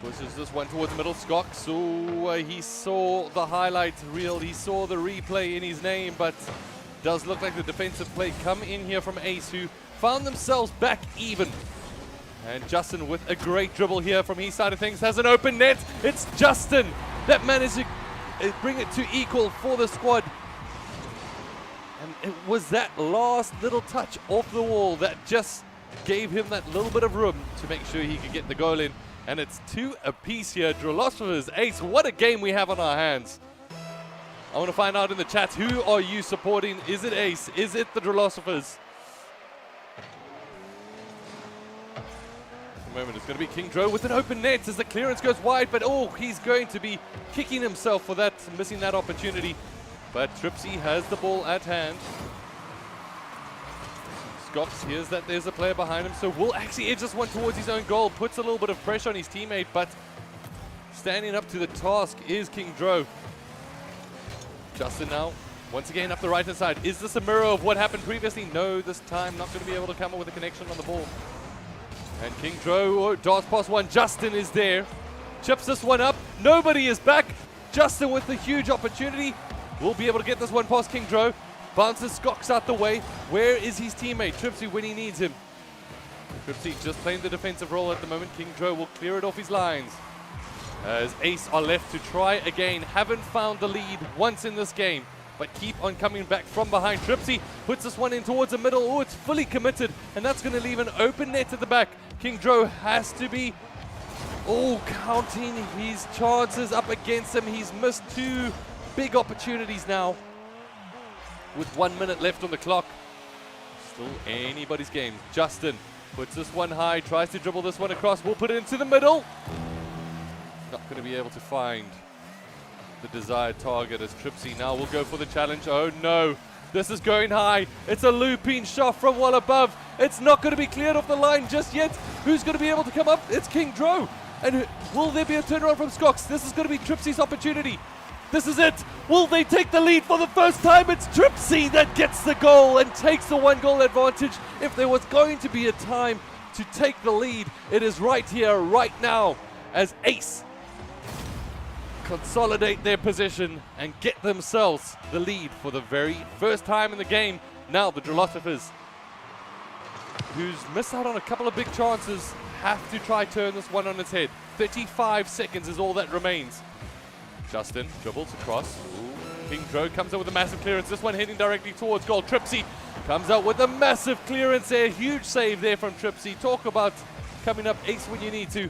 pushes this one towards the middle. Skok, so he saw the highlight reel, he saw the replay in his name, but does look like the defensive play come in here from Ace, who found themselves back even. And Justin with a great dribble here from his side of things has an open net. It's Justin that managed to bring it to equal for the squad. And it was that last little touch off the wall that just gave him that little bit of room to make sure he could get the goal in. And it's 2 apiece here. Drolosovas, Ace, what a game we have on our hands. I want to find out in the chat, who are you supporting? Is it Ace? Is it the Drolosovas? At the moment it's going to be King Dro with an open net as the clearance goes wide, but oh, he's going to be kicking himself for that, missing that opportunity. But Tripsy has the ball at hand. Skox hears that there's a player behind him, so will actually edge this one towards his own goal. Puts a little bit of pressure on his teammate, but standing up to the task is King Dro. Justin now, once again up the right-hand side. Is this a mirror of what happened previously? No, this time not going to be able to come up with a connection on the ball. And King Dro darts past one. Justin is there. Chips this one up. Nobody is back. Justin with the huge opportunity. Will be able to get this one past King Dro. Bounces Skox out the way. Where is his teammate? Tripsy when he needs him. Tripsy just playing the defensive role at the moment. King Dro will clear it off his lines. As Ace are left to try again. Haven't found the lead once in this game, but keep on coming back from behind. Tripsy puts this one in towards the middle. Oh, it's fully committed, and that's going to leave an open net at the back. King Dro has to be counting his chances up against him. He's missed 2 big opportunities now with 1 minute left on the clock. Still anybody's game. Justin puts this one high, tries to dribble this one across. We'll put it into the middle. Not going to be able to find the desired target as Tripsy now will go for the challenge. Oh no, this is going high. It's a looping shot from well above. It's not going to be cleared off the line just yet. Who's going to be able to come up? It's King Dro. And will there be a turnaround from Skox? This is going to be Tripsy's opportunity. This is it. Will they take the lead for the first time? It's Tripsy that gets the goal and takes the 1-goal advantage. If there was going to be a time to take the lead, it is right here, right now, as Ace consolidate their position and get themselves the lead for the very first time in the game. Now the Drolosovas, who's missed out on a couple of big chances, have to try turn this one on its head. 35 seconds is all that remains. Justin dribbles across. King Dro comes out with a massive clearance. This one heading directly towards goal. Tripsy comes out with a massive clearance there. Huge save there from Tripsy. Talk about coming up Ace when you need to.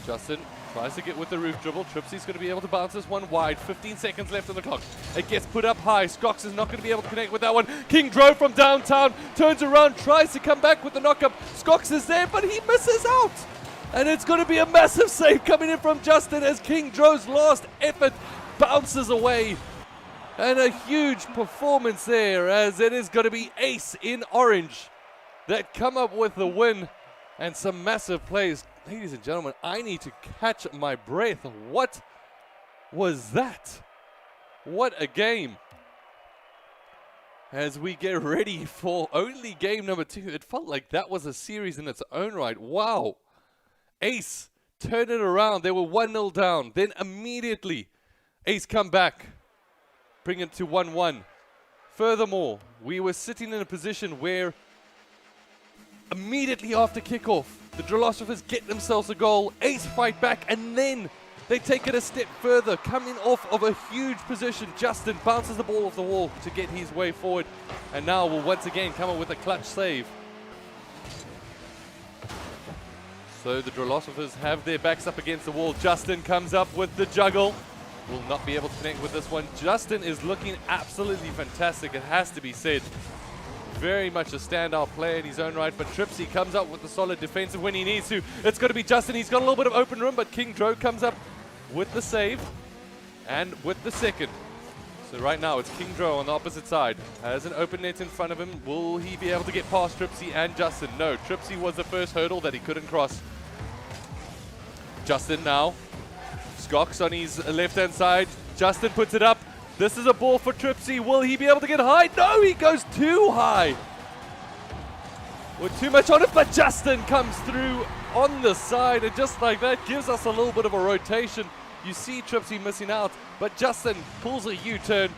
Justin tries to get with the roof dribble. Tripsy's going to be able to bounce this one wide. 15 seconds left on the clock. It gets put up high. Skox is not going to be able to connect with that one. King Dro from downtown turns around, tries to come back with the knock-up. Skox is there, but he misses out. And it's going to be a massive save coming in from Justin as King Dro's last effort bounces away. And a huge performance there, as it is going to be Ace in orange that come up with the win and some massive plays. Ladies and gentlemen, I need to catch my breath. What was that? What a game. As we get ready for only game number 2. It felt like that was a series in its own right. Wow. Ace turned it around. They were 1-0 down. Then immediately, Ace come back, bring it to 1-1. Furthermore, we were sitting in a position where immediately after kickoff, the Drolosovas get themselves a goal. Ace fight back, and then they take it a step further, coming off of a huge position. Justin bounces the ball off the wall to get his way forward, and now will once again come up with a clutch save. So the Drolosovas have their backs up against the wall. Justin comes up with the juggle. Will not be able to connect with this one. Justin is looking absolutely fantastic, it has to be said. Very much a standout player in his own right, but Tripsy comes up with the solid defensive when he needs to. It's going to be Justin. He's got a little bit of open room, but King Dro comes up with the save and with the second. So right now it's King Dro on the opposite side. Has an open net in front of him. Will he be able to get past Tripsy and Justin? No, Tripsy was the first hurdle that he couldn't cross. Justin now. Skox on his left-hand side. Justin puts it up. This is a ball for Tripsy. Will he be able to get high? No, he goes too high. With too much on it, but Justin comes through on the side, and just like that gives us a little bit of a rotation. You see Tripsy missing out, but Justin pulls a U-turn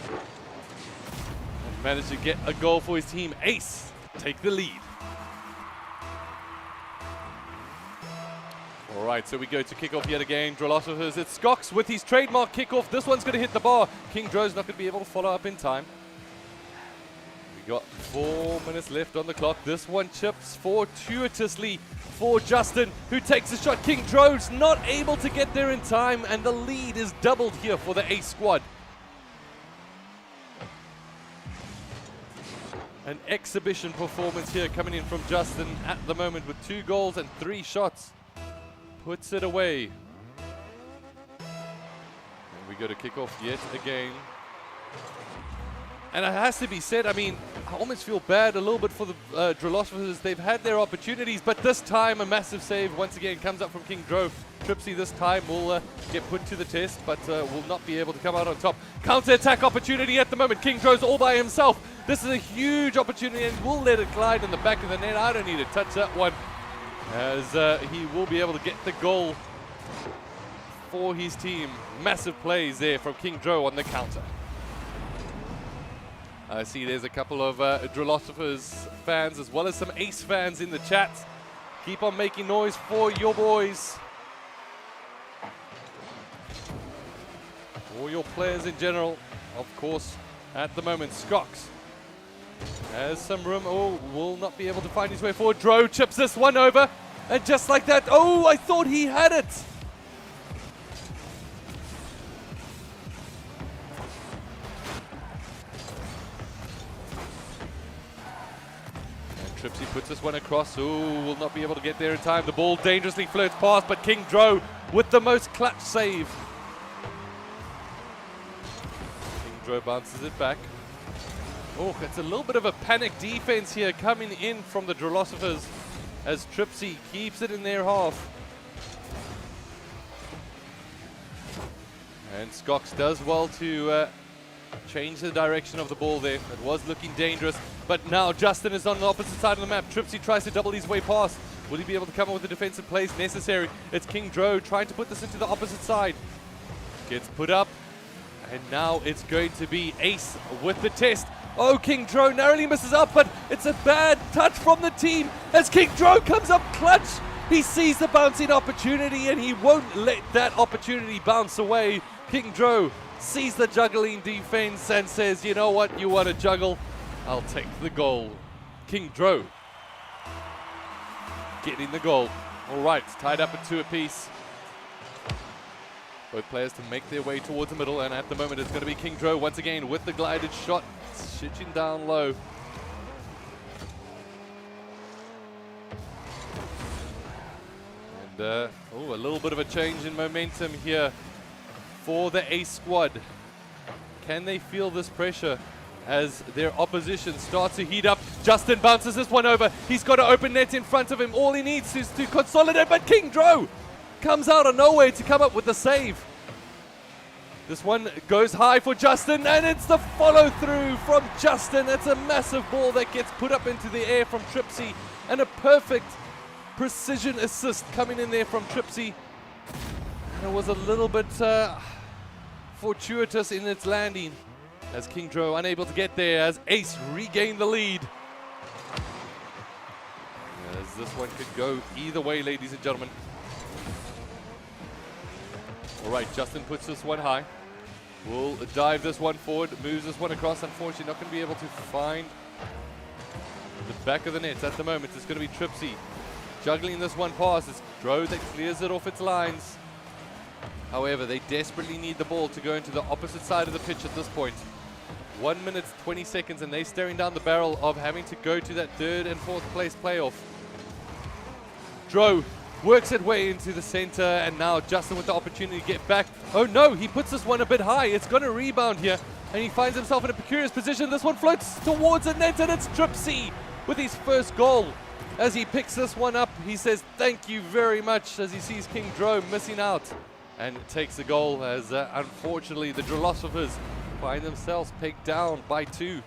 and managed to get a goal for his team. Ace take the lead. All right, so we go to kickoff yet again. Drolosovers, it's Skox with his trademark kickoff. This one's going to hit the bar. King Dro's not going to be able to follow up in time. We got 4 minutes left on the clock. This one chips fortuitously for Justin, who takes a shot. King Dro's not able to get there in time, and the lead is doubled here for the Ace squad. An exhibition performance here coming in from Justin at the moment with 2 goals and 3 shots. Puts it away. And we go to kickoff yet again. And it has to be said, I mean, I almost feel bad a little bit for the Drolosovers. They've had their opportunities, but this time a massive save once again comes up from King Dro. Tripsy this time will get put to the test, but will not be able to come out on top. Counter-attack opportunity at the moment. King Dro's all by himself. This is a huge opportunity, and we'll let it glide in the back of the net. I don't need to touch that one, as he will be able to get the goal for his team. Massive plays there from King Dro on the counter. I see there's a couple of Drolosovers fans as well as some Ace fans in the chat. Keep on making noise for your boys. For your players in general. Of course, at the moment, Skox has some room. Oh, will not be able to find his way forward. Dro chips this one over. And just like that, oh, I thought he had it. Tripsy puts this one across. Ooh, will not be able to get there in time. The ball dangerously floats past, but King Dro with the most clutch save. King Dro bounces it back. Oh, it's a little bit of a panic defense here coming in from the Drolosovers as Tripsy keeps it in their half. And Skox does well to change the direction of the ball there. It was looking dangerous, but now Justin is on the opposite side of the map. Tripsy tries to double his way past. Will he be able to come up with the defensive plays necessary? It's King Dro trying to put this into the opposite side. Gets put up, and now it's going to be Ace with the test. Oh, King Dro narrowly misses out, but it's a bad touch from the team as King Dro comes up clutch. He sees the bouncing opportunity, and he won't let that opportunity bounce away. King Dro sees the juggling defense and says, you know what, you want to juggle? I'll take the goal. King Dro getting the goal. All right, tied up at 2 apiece. Both players to make their way towards the middle, and at the moment it's going to be King Dro once again with the glided shot, shitting down low. And oh, a little bit of a change in momentum here for the Ace squad. Can they feel this pressure as their opposition starts to heat up? Justin bounces this one over. He's got an open net in front of him. All he needs is to consolidate, but King Dro comes out of nowhere to come up with the save. This one goes high for Justin, and it's the follow through from Justin. It's a massive ball that gets put up into the air from Tripsy, and a perfect precision assist coming in there from Tripsy. And it was a little bit fortuitous in its landing as King Dro unable to get there as Ace regained the lead. As this one could go either way, ladies and gentlemen. All right, Justin puts this one high. Will dive this one forward, moves this one across. Unfortunately, not going to be able to find the back of the net at the moment. It's going to be Tripsy juggling this one past. It's Dro that clears it off its lines. However, they desperately need the ball to go into the opposite side of the pitch at this point. 1 minute, 20 seconds, and they're staring down the barrel of having to go to that 3rd and 4th place playoff. Dro works its way into the center, and now Justin with the opportunity to get back. Oh no, he puts this one a bit high. It's going to rebound here, and he finds himself in a precarious position. This one floats towards the net, and it's Tripsy with his first goal. As he picks this one up, he says thank you very much as he sees King Dro missing out, and takes the goal as unfortunately the Philosophers find themselves pegged down by 2.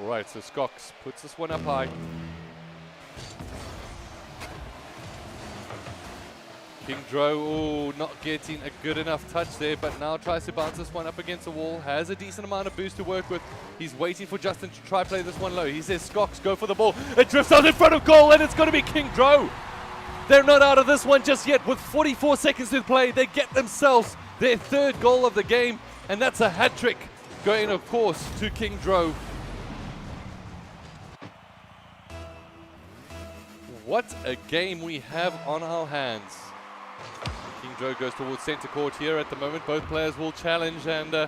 Alright, so Skox puts this one up high. King Dro, not getting a good enough touch there, but now tries to bounce this one up against the wall. Has a decent amount of boost to work with. He's waiting for Justin to try play this one low. He says, Skox, go for the ball. It drifts out in front of goal, and it's going to be King Dro. They're not out of this one just yet. With 44 seconds to play, they get themselves their 3rd goal of the game, and that's a hat-trick going, of course, to King Dro. What a game we have on our hands. King Dro goes towards center court here at the moment. Both players will challenge, and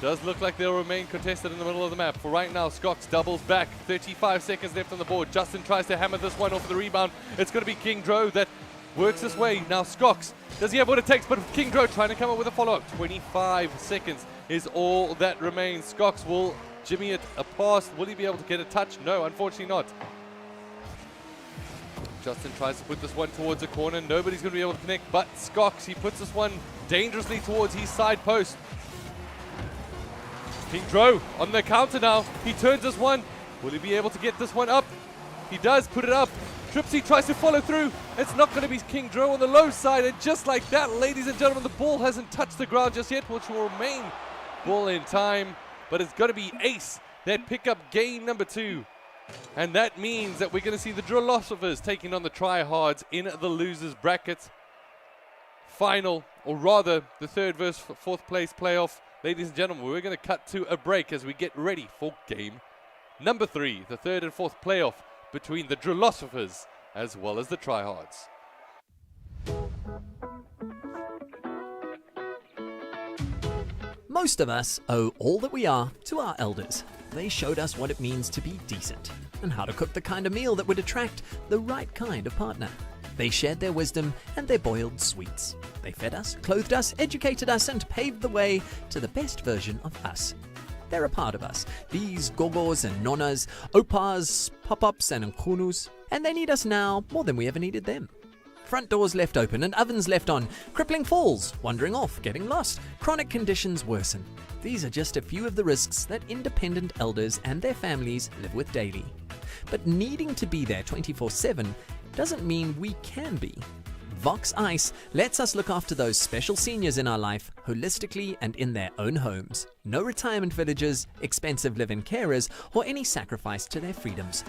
does look like they'll remain contested in the middle of the map. For right now, Skox doubles back. 35 seconds left on the board. Justin tries to hammer this one off the rebound. It's going to be King Dro that works his way. Now Skox, does he have what it takes? But King Dro trying to come up with a follow-up. 25 seconds is all that remains. Skox will jimmy it a pass. Will he be able to get a touch? No, unfortunately not. Justin tries to put this one towards the corner. Nobody's going to be able to connect, but Skox, he puts this one dangerously towards his side post. King Dro on the counter now. He turns this one. Will he be able to get this one up? He does put it up. Tripsy tries to follow through. It's not going to be King Dro on the low side, and just like that, ladies and gentlemen, the ball hasn't touched the ground just yet, which will remain ball in time, but it's going to be Ace that pick up game number 2. And that means that we're going to see the Philosophers taking on the Tryhards in the losers bracket final, or rather the 3rd versus 4th place playoff. Ladies and gentlemen, we're going to cut to a break as we get ready for game number 3, the 3rd and 4th playoff between the Philosophers as well as the Tryhards. Most of us owe all that we are to our elders. They showed us what it means to be decent and how to cook the kind of meal that would attract the right kind of partner. They shared their wisdom and their boiled sweets. They fed us, clothed us, educated us, and paved the way to the best version of us. They're a part of us, these gogos and nonas, opas, pop-ups and nkunus, and they need us now more than we ever needed them. Front doors left open and ovens left on, crippling falls, wandering off, getting lost, chronic conditions worsen. These are just a few of the risks that independent elders and their families live with daily. But needing to be there 24/7 doesn't mean we can be. VOX Ice lets us look after those special seniors in our life holistically and in their own homes. No retirement villages, expensive live-in carers, or any sacrifice to their freedoms.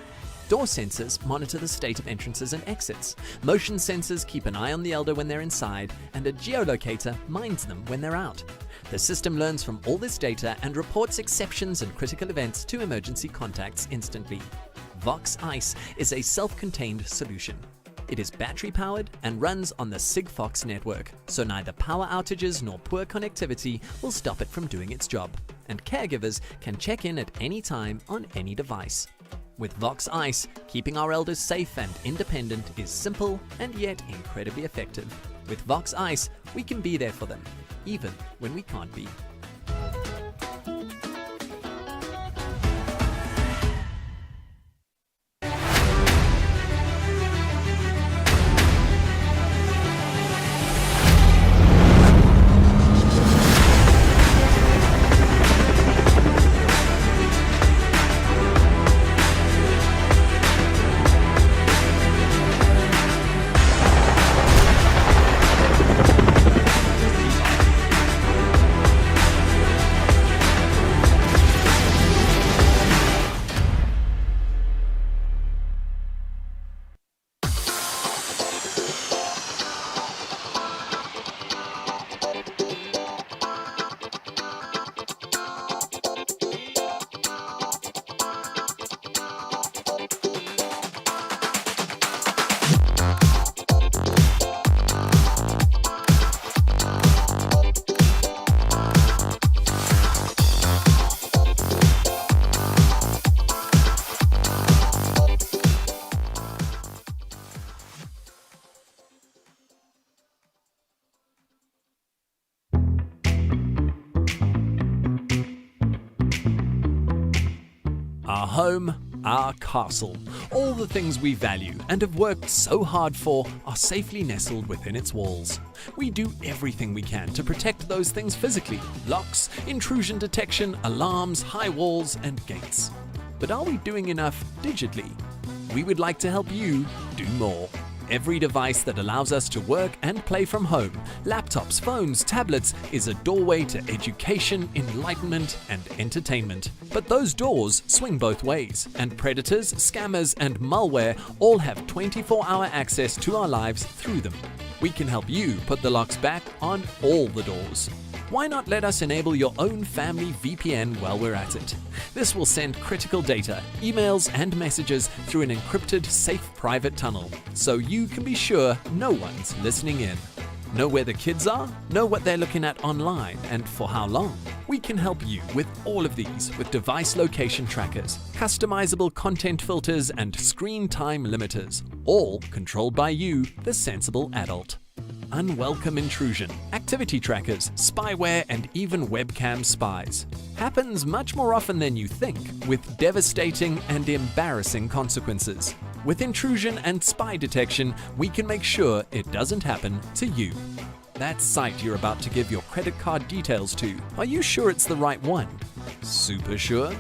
Door sensors monitor the state of entrances and exits. Motion sensors keep an eye on the elder when they're inside, and a geolocator minds them when they're out. The system learns from all this data and reports exceptions and critical events to emergency contacts instantly. VOX Ice is a self-contained solution. It is battery-powered and runs on the Sigfox network, so neither power outages nor poor connectivity will stop it from doing its job, and caregivers can check in at any time on any device. With VOX Ice, keeping our elders safe and independent is simple and yet incredibly effective. With VOX Ice, we can be there for them, even when we can't be. home, our castle. All the things we value and have worked so hard for are safely nestled within its walls. We do everything we can to protect those things physically: locks, intrusion detection, alarms, high walls, and gates. But are we doing enough digitally? We would like to help you do more. Every device that allows us to work and play from home, laptops, phones, tablets, is a doorway to education, enlightenment, and entertainment. But those doors swing both ways, and predators, scammers, and malware all have 24-hour access to our lives through them. We can help you put the locks back on all the doors. Why not let us enable your own family VPN while we're at it? This will send critical data, emails, and messages through an encrypted, safe private tunnel, so you can be sure no one's listening in. Know where the kids are? Know what they're looking at online and for how long? We can help you with all of these with device location trackers, customizable content filters, and screen time limiters, all controlled by you, the sensible adult. Unwelcome intrusion, activity trackers, spyware, and even webcam spies. Happens much more often than you think, with devastating and embarrassing consequences. With intrusion and spy detection, we can make sure it doesn't happen to you. That site you're about to give your credit card details to, are you sure it's the right one? Super sure?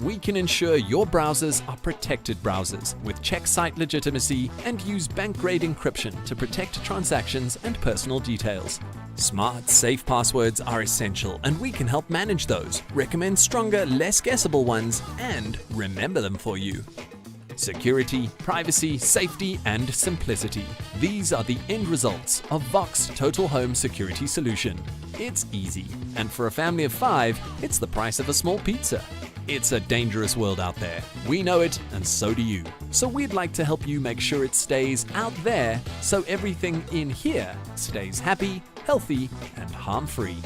We can ensure your browsers are protected browsers with check site legitimacy and use bank-grade encryption to protect transactions and personal details. Smart, safe passwords are essential, and we can help manage those, recommend stronger, less guessable ones, and remember them for you. Security, privacy, safety, and simplicity. These are the end results of VOX Total Home Security Solution. It's easy, and for a family of 5, it's the price of a small pizza. It's a dangerous world out there. We know it, and so do you. So we'd like to help you make sure it stays out there, so everything in here stays happy, healthy, and harm-free.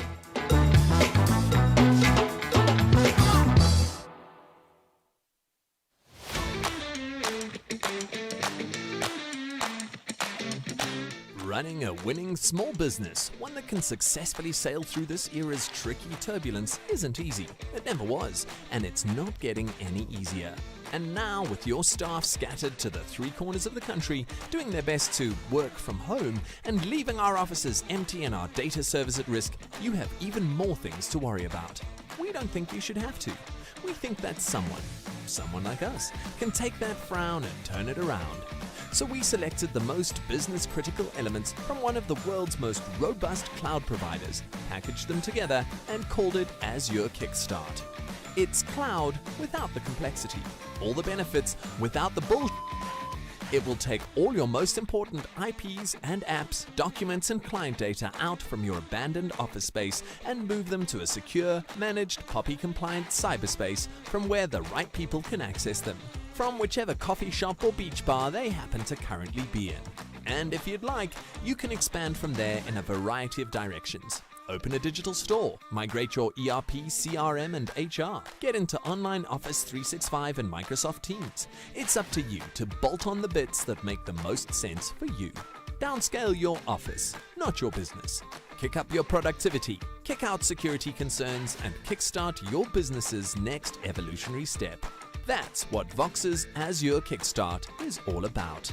Running a winning small business, one that can successfully sail through this era's tricky turbulence, isn't easy. It never was, and it's not getting any easier. And now, with your staff scattered to the 3 corners of the country, doing their best to work from home and leaving our offices empty and our data servers at risk, you have even more things to worry about. We don't think you should have to. We think that someone like us, can take that frown and turn it around. So we selected the most business-critical elements from one of the world's most robust cloud providers, packaged them together, and called it Azure Kickstart. It's cloud without the complexity, all the benefits without the bullshit. It will take all your most important IPs and apps, documents, and client data out from your abandoned office space and move them to a secure, managed, POPI-compliant cyberspace from where the right people can access them, from whichever coffee shop or beach bar they happen to currently be in. And if you'd like, you can expand from there in a variety of directions. Open a digital store, migrate your ERP, CRM, and HR, get into online Office 365 and Microsoft Teams. It's up to you to bolt on the bits that make the most sense for you. Downscale your office, not your business. Kick up your productivity, kick out security concerns, and kickstart your business's next evolutionary step. That's what VOX's Azure Kickstart is all about.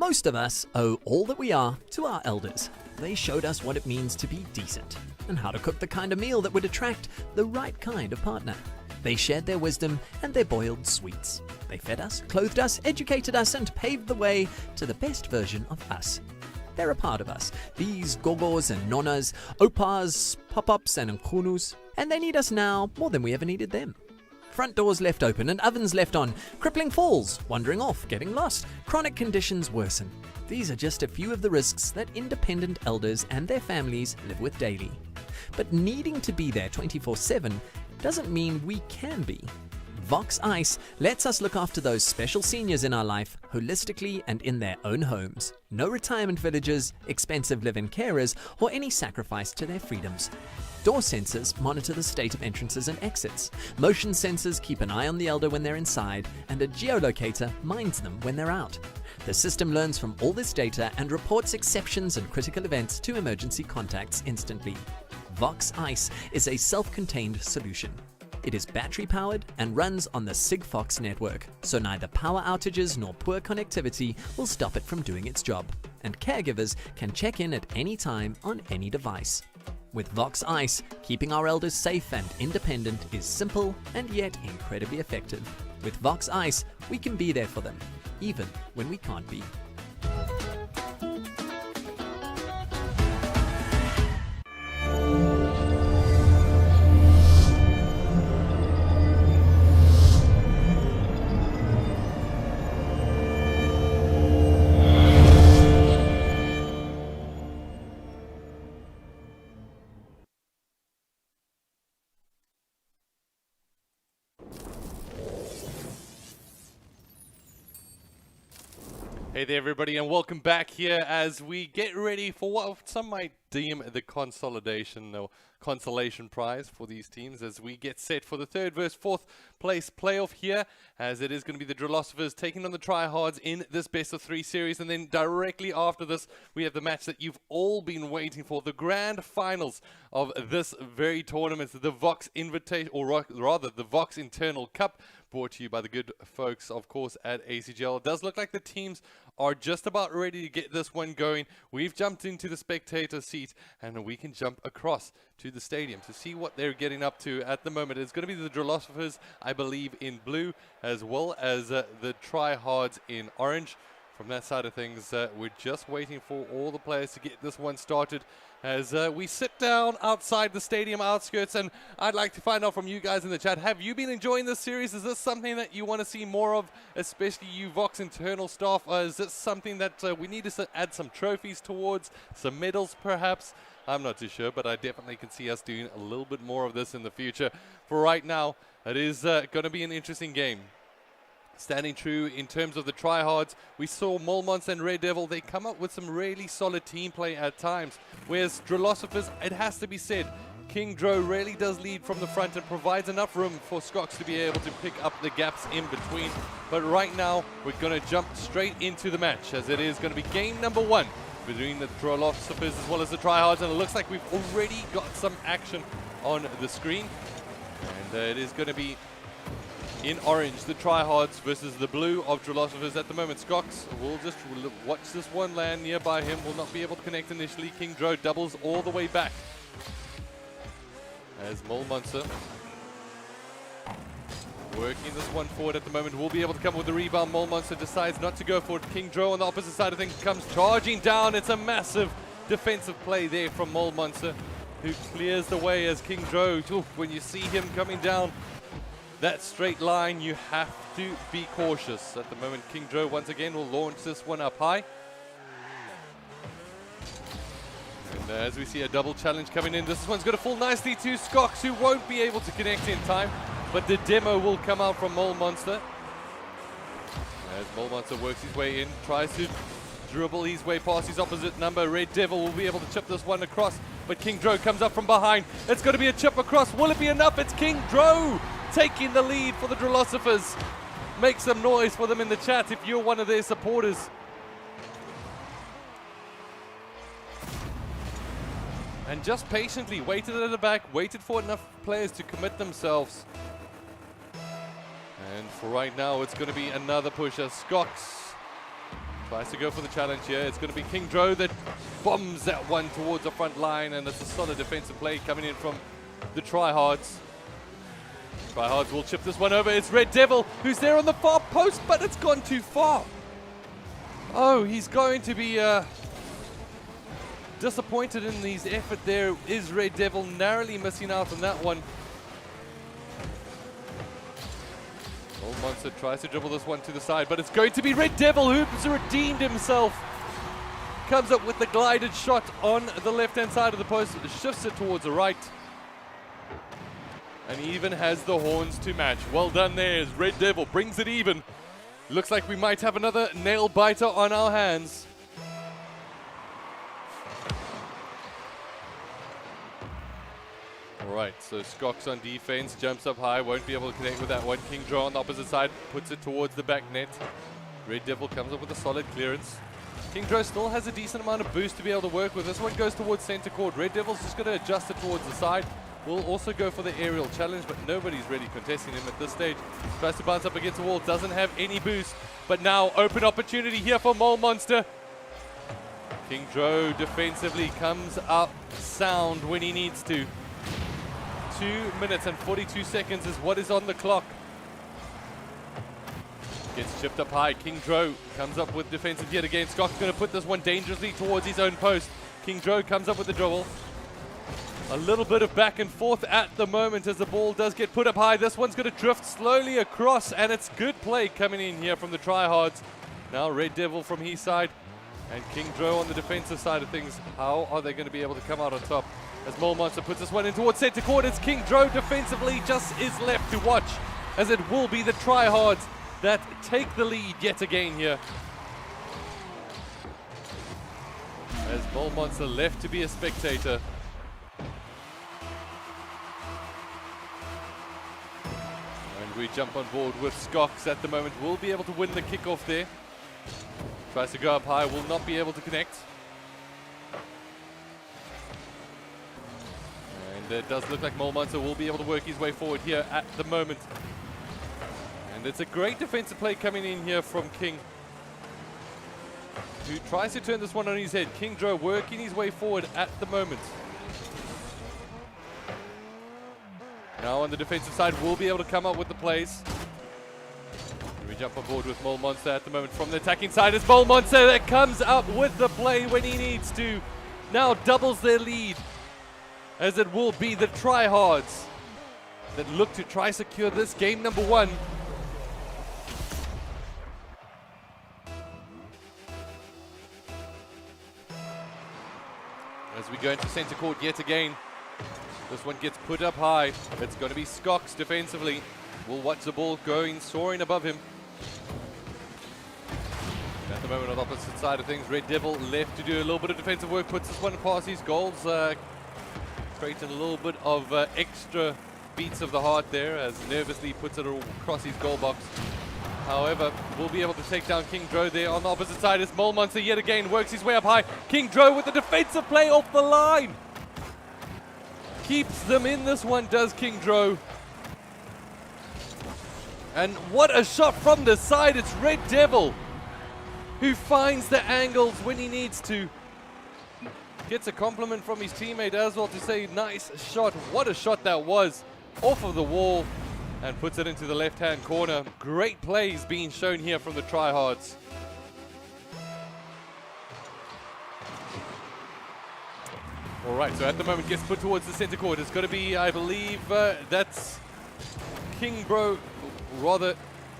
Most of us owe all that we are to our elders. They showed us what it means to be decent and how to cook the kind of meal that would attract the right kind of partner. They shared their wisdom and their boiled sweets. They fed us, clothed us, educated us, and paved the way to the best version of us. They're a part of us, these gogos and nonas, opas, pop-ups and nkunus, and they need us now more than we ever needed them. Front doors left open and ovens left on, crippling falls, wandering off, getting lost, chronic conditions worsen. These are just a few of the risks that independent elders and their families live with daily. But needing to be there 24/7 doesn't mean we can be. VOX Ice lets us look after those special seniors in our life holistically and in their own homes. No retirement villages, expensive live-in carers, or any sacrifice to their freedoms. Door sensors monitor the state of entrances and exits. Motion sensors keep an eye on the elder when they're inside, and a geolocator minds them when they're out. The system learns from all this data and reports exceptions and critical events to emergency contacts instantly. VOX Ice is a self-contained solution. It is battery-powered and runs on the Sigfox network, so neither power outages nor poor connectivity will stop it from doing its job, and caregivers can check in at any time on any device. With VOX Ice, keeping our elders safe and independent is simple and yet incredibly effective. With VOX Ice, we can be there for them, even when we can't be. Hey there, everybody, and welcome back here as we get ready for what some might deem the consolidation or consolation prize for these teams as we get set for the third versus fourth place playoff here, as it is going to be the Drillosophists taking on the Tryhards in this best of three series. And then directly after this, we have the match that you've all been waiting for, the grand finals of this very tournament, the VOX Invitation, or rather the VOX Internal Cup, brought to you by the good folks, of course, at ACGL. It does look like the teams are just about ready to get this one going. We've jumped into the spectator seat, and we can jump across to the stadium to see what they're getting up to at the moment. It's going to be the Drillosophists, I believe, in blue, as well as the Tryhards in orange. From that side of things, we're just waiting for all the players to get this one started as we sit down outside the stadium outskirts. And I'd like to find out from you guys in the chat, have you been enjoying this series? Is this something that you want to see more of, especially you VOX internal staff? Or is this something that we need to add some trophies towards, some medals perhaps? I'm not too sure, but I definitely can see us doing a little bit more of this in the future. For right now, it is going to be an interesting game. Standing true in terms of the Tryhards, we saw Molmons and Red Devil, they come up with some really solid team play at times. Whereas Drillosophists, it has to be said, King Dro really does lead from the front and provides enough room for Skox to be able to pick up the gaps in between. But right now, we're going to jump straight into the match, as it is going to be game number one between the Drillosophists as well as the Tryhards. And it looks like we've already got some action on the screen. And it is going to be in orange, the Tryhards versus the blue of Drillosophists at the moment. Skox will just watch this one land nearby him, will not be able to connect initially. King Dro doubles all the way back as Molmonster working this one forward at the moment, will be able to come with the rebound. Molmonster decides not to go for it. King Dro on the opposite side of things comes charging down. It's a massive defensive play there from Molmonster, who clears the way as King Dro, when you see him coming down that straight line, you have to be cautious. At the moment, King Dro once again will launch this one up high. And as we see a double challenge coming in, this one's going to fall nicely to Skox, who won't be able to connect in time. But the demo will come out from Molmonster. As Molmonster works his way in, tries to dribble his way past his opposite number. Red Devil will be able to chip this one across, but King Dro comes up from behind. It's going to be a chip across. Will it be enough? It's King Dro taking the lead for the Drillosophists. Make some noise for them in the chat if you're one of their supporters. And just patiently waited at the back, waited for enough players to commit themselves. And for right now, it's going to be another push as Skox Tries to go for the challenge here. It's going to be King Dro that bombs that one towards the front line, and it's a solid defensive play coming in from the tryhards. Tryhards will chip this one over. It's Red Devil who's there on the far post, but it's gone too far. Oh, he's going to be disappointed in his effort there. Is Red Devil narrowly missing out on that one. Old Monster tries to dribble this one to the side, but it's going to be Red Devil who's redeemed himself. Comes up with the glided shot on the left-hand side of the post, shifts it towards the right, and even has the horns to match. Well done there as Red Devil brings it even. Looks like we might have another nail biter on our hands. Alright, so Skox on defense, jumps up high, won't be able to connect with that one. King Dro on the opposite side, puts it towards the back net. Red Devil comes up with a solid clearance. King Dro still has a decent amount of boost to be able to work with. This one goes towards center court. Red Devil's just going to adjust it towards the side. Will also go for the aerial challenge, but nobody's really contesting him at this stage. Tries to bounce up against the wall, doesn't have any boost, but now open opportunity here for Mole Monster. King Dro defensively comes up sound when he needs to. 2 minutes and 42 seconds is what is on the clock. Gets chipped up high. King Dro comes up with defensive yet again. Scott's going to put this one dangerously towards his own post. King Dro comes up with the dribble. A little bit of back and forth at the moment as the ball does get put up high. This one's going to drift slowly across, and it's good play coming in here from the tryhards. Now Red Devil from his side and King Dro on the defensive side of things. How are they going to be able to come out on top? As Mole Monster puts this one in towards center court, it's King Dro defensively just is left to watch, as it will be the tryhards that take the lead yet again here. As Mole Monster left to be a spectator. And we jump on board with Skox at the moment. Will be able to win the kickoff there. Tries to go up high, will not be able to connect. And it does look like Mole Monster will be able to work his way forward here at the moment. And it's a great defensive play coming in here from King, who tries to turn this one on his head. King Dro working his way forward at the moment. Now on the defensive side, will be able to come up with the plays. We jump on board with Mole Monster at the moment from the attacking side. It's Mole Monster that comes up with the play when he needs to. Now doubles their lead, as it will be the tryhards that look to try secure this game number one. As we go into center court yet again, this one gets put up high. It's going to be Skox defensively. We'll watch the ball going, soaring above him. At the moment on the opposite side of things, Red Devil left to do a little bit of defensive work, puts this one past his goals, creating a little bit of extra beats of the heart there, as nervously puts it across his goal box. However, we'll be able to take down King Dro there on the opposite side as Mole Monster yet again works his way up high. King Dro with the defensive play off the line. Keeps them in this one, does King Dro. And what a shot from the side. It's Red Devil who finds the angles when he needs to. Gets a compliment from his teammate as well to say, nice shot. What a shot that was. Off of the wall and puts it into the left-hand corner. Great plays being shown here from the tryhards. All right, so at the moment gets put towards the center court. It's going to be, I believe, that's King Bro, rather,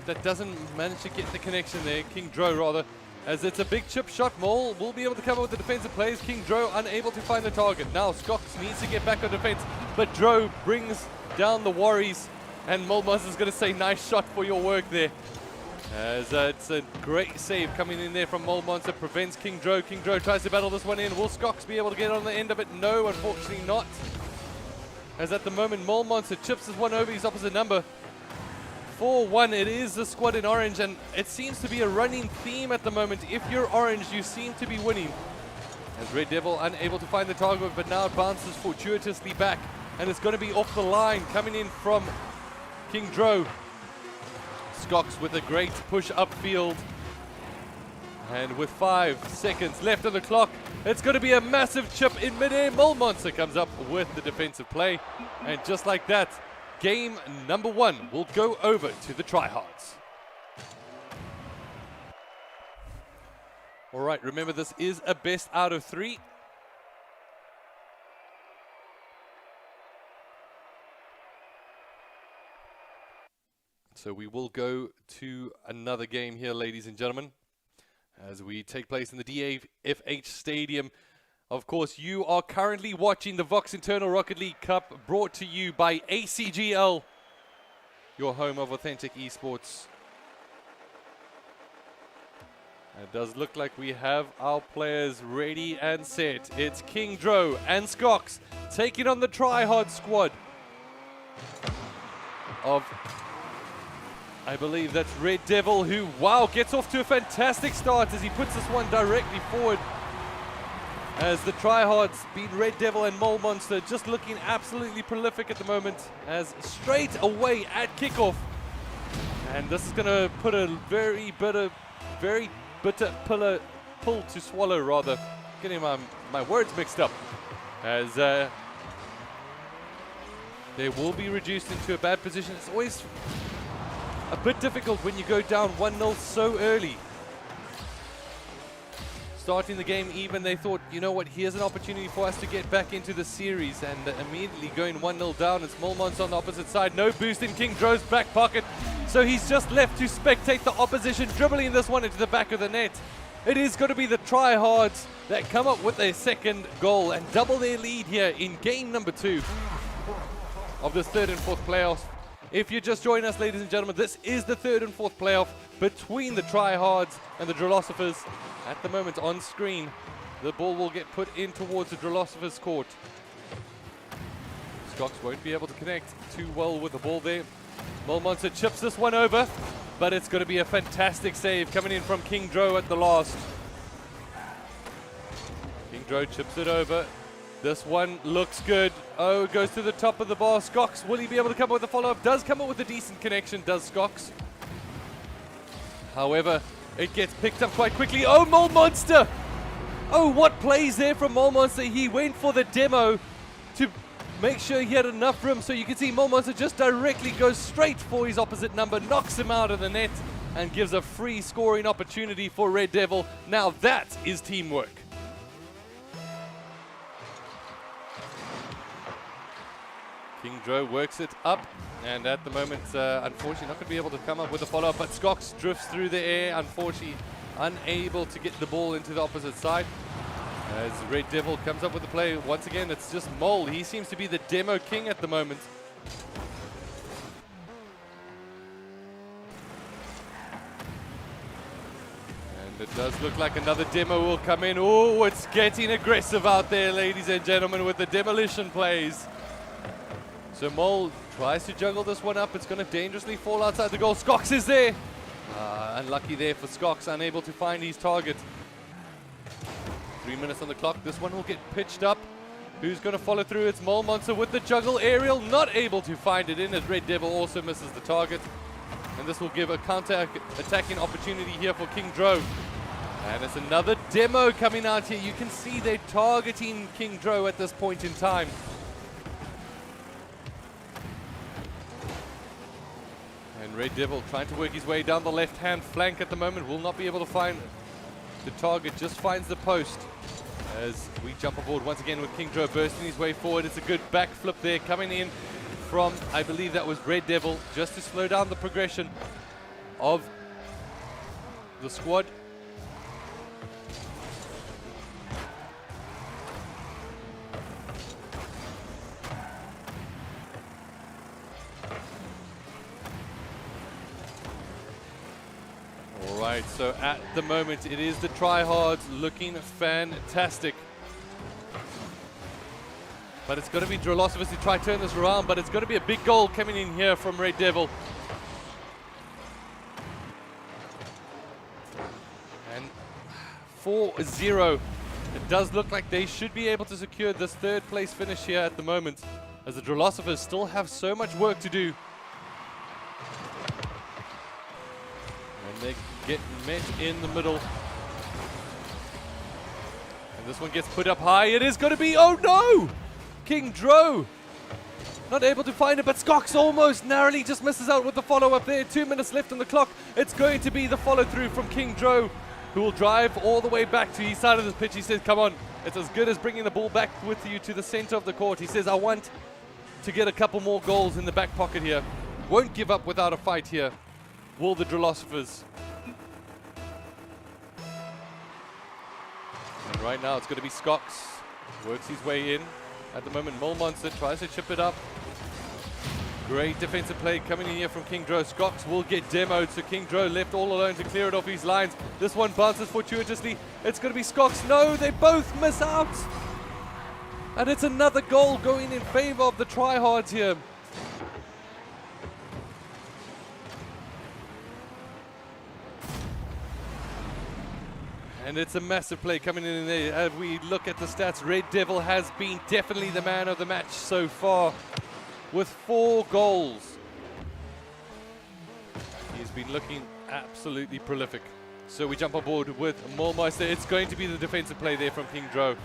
that doesn't manage to get the connection there. King Dro, rather, as it's a big chip shot. Mole will be able to come up with the defensive plays. King Dro unable to find the target. Now Skox needs to get back on defense, but Dro brings down the worries, and Mole Monster's going to say, nice shot for your work there. As it's a great save coming in there from Mole Monster, prevents King Dro. King Dro tries to battle this one in. Will Skox be able to get on the end of it? No, unfortunately not. As at the moment, Mole Monster chips this one over his opposite number. 4-1, it is the squad in orange, and it seems to be a running theme at the moment. If you're orange, you seem to be winning. As Red Devil unable to find the target, but now it bounces fortuitously back, and it's going to be off the line coming in from King Dro. Skox with a great push upfield. And with 5 seconds left on the clock, it's going to be a massive chip in midair. Monster comes up with the defensive play. And just like that, game number 1 will go over to the tryhards. All right, remember this is a best out of 3. So we will go to another game here, ladies and gentlemen, as we take place in the DAFH Stadium. Of course, you are currently watching the VOX Internal Rocket League Cup, brought to you by ACGL, your home of authentic esports. It does look like we have our players ready and set. It's King Dro and Skox taking on the tryhard squad of, I believe that's Red Devil, who, wow, gets off to a fantastic start as he puts this one directly forward. As the tryhards beat Red Devil and Monster, just looking absolutely prolific at the moment, as straight away at kickoff. And this is going to put a very bitter pill to swallow, rather. Getting my words mixed up. As they will be reduced into a bad position. It's always a bit difficult when you go down 1-0 so early. Starting the game even, they thought, you know what, here's an opportunity for us to get back into the series, and immediately going 1-0 down. It's Monster on the opposite side. No boost in King Dro's back pocket, so he's just left to spectate the opposition, dribbling this one into the back of the net. It is going to be the tryhards that come up with their second goal and double their lead here in game number 2 of this 3rd and 4th playoffs. If you're just joining us, ladies and gentlemen, this is the 3rd and 4th playoff between the tryhards and the Drillosophists. At the moment on screen, the ball will get put in towards the Drillosophists' court. Skox won't be able to connect too well with the ball there. Monster chips this one over, but it's going to be a fantastic save coming in from King Dro at the last. King Dro chips it over. This one looks good. Oh, it goes to the top of the bar. Skox, will he be able to come up with a follow-up? Does come up with a decent connection, does Skox. However, it gets picked up quite quickly. Oh, Monster! Oh, what plays there from Monster. He went for the demo to make sure he had enough room. So you can see Monster just directly goes straight for his opposite number, knocks him out of the net, and gives a free scoring opportunity for Red Devil. Now that is teamwork. King Dro works it up, and at the moment, unfortunately, not going to be able to come up with a follow-up, but Skox drifts through the air, unfortunately, unable to get the ball into the opposite side. As Red Devil comes up with the play, once again, it's just Mole. He seems to be the demo king at the moment. And it does look like another demo will come in. Oh, it's getting aggressive out there, ladies and gentlemen, with the demolition plays. So Mole tries to juggle this one up. It's going to dangerously fall outside the goal. Skox is there. Unlucky there for Skox, unable to find his target. 3 minutes on the clock. This one will get pitched up. Who's going to follow through? It's Monster with the juggle aerial. Not able to find it in, as Red Devil also misses the target. And this will give a counter-attacking opportunity here for King Dro. And it's another demo coming out here. You can see they're targeting King Dro at this point in time. And Red Devil trying to work his way down the left-hand flank at the moment. Will not be able to find the target, just finds the post. As we jump aboard once again with King Dro bursting his way forward. It's a good backflip there coming in from, I believe that was Red Devil, just to slow down the progression of the squad. Alright, so at the moment it is the tryhards looking fantastic. But it's going to be Drillosophists to try to turn this around, but it's going to be a big goal coming in here from Red Devil. And 4-0. It does look like they should be able to secure this 3rd place finish here at the moment, as the Drillosophists still have so much work to do. And they get met in the middle This one gets put up high. It is going to be, oh no! King Dro not able to find it, but Skox almost narrowly just misses out with the follow-up there. 2 minutes left on the clock. It's going to be the follow-through from King Dro, who will drive all the way back to his side of the pitch. He says, come on, it's as good as bringing the ball back with you to the center of the court. He says, I want to get a couple more goals in the back pocket here. Won't give up without a fight here, will the Philosophers. And right now it's going to be Skox. Works his way in. At the moment, Mole Monster tries to chip it up. Great defensive play coming in here from King Dro. Skox will get demoed, so King Dro left all alone to clear it off his lines. This one bounces fortuitously. It's going to be Skox. No, they both miss out. And it's another goal going in favor of the tryhards here. And it's a massive play coming in there. As we look at the stats, Red Devil has been definitely the man of the match so far with 4 goals. He's been looking absolutely prolific. So we jump on board with Molmeister. It's going to be the defensive play there from King Dro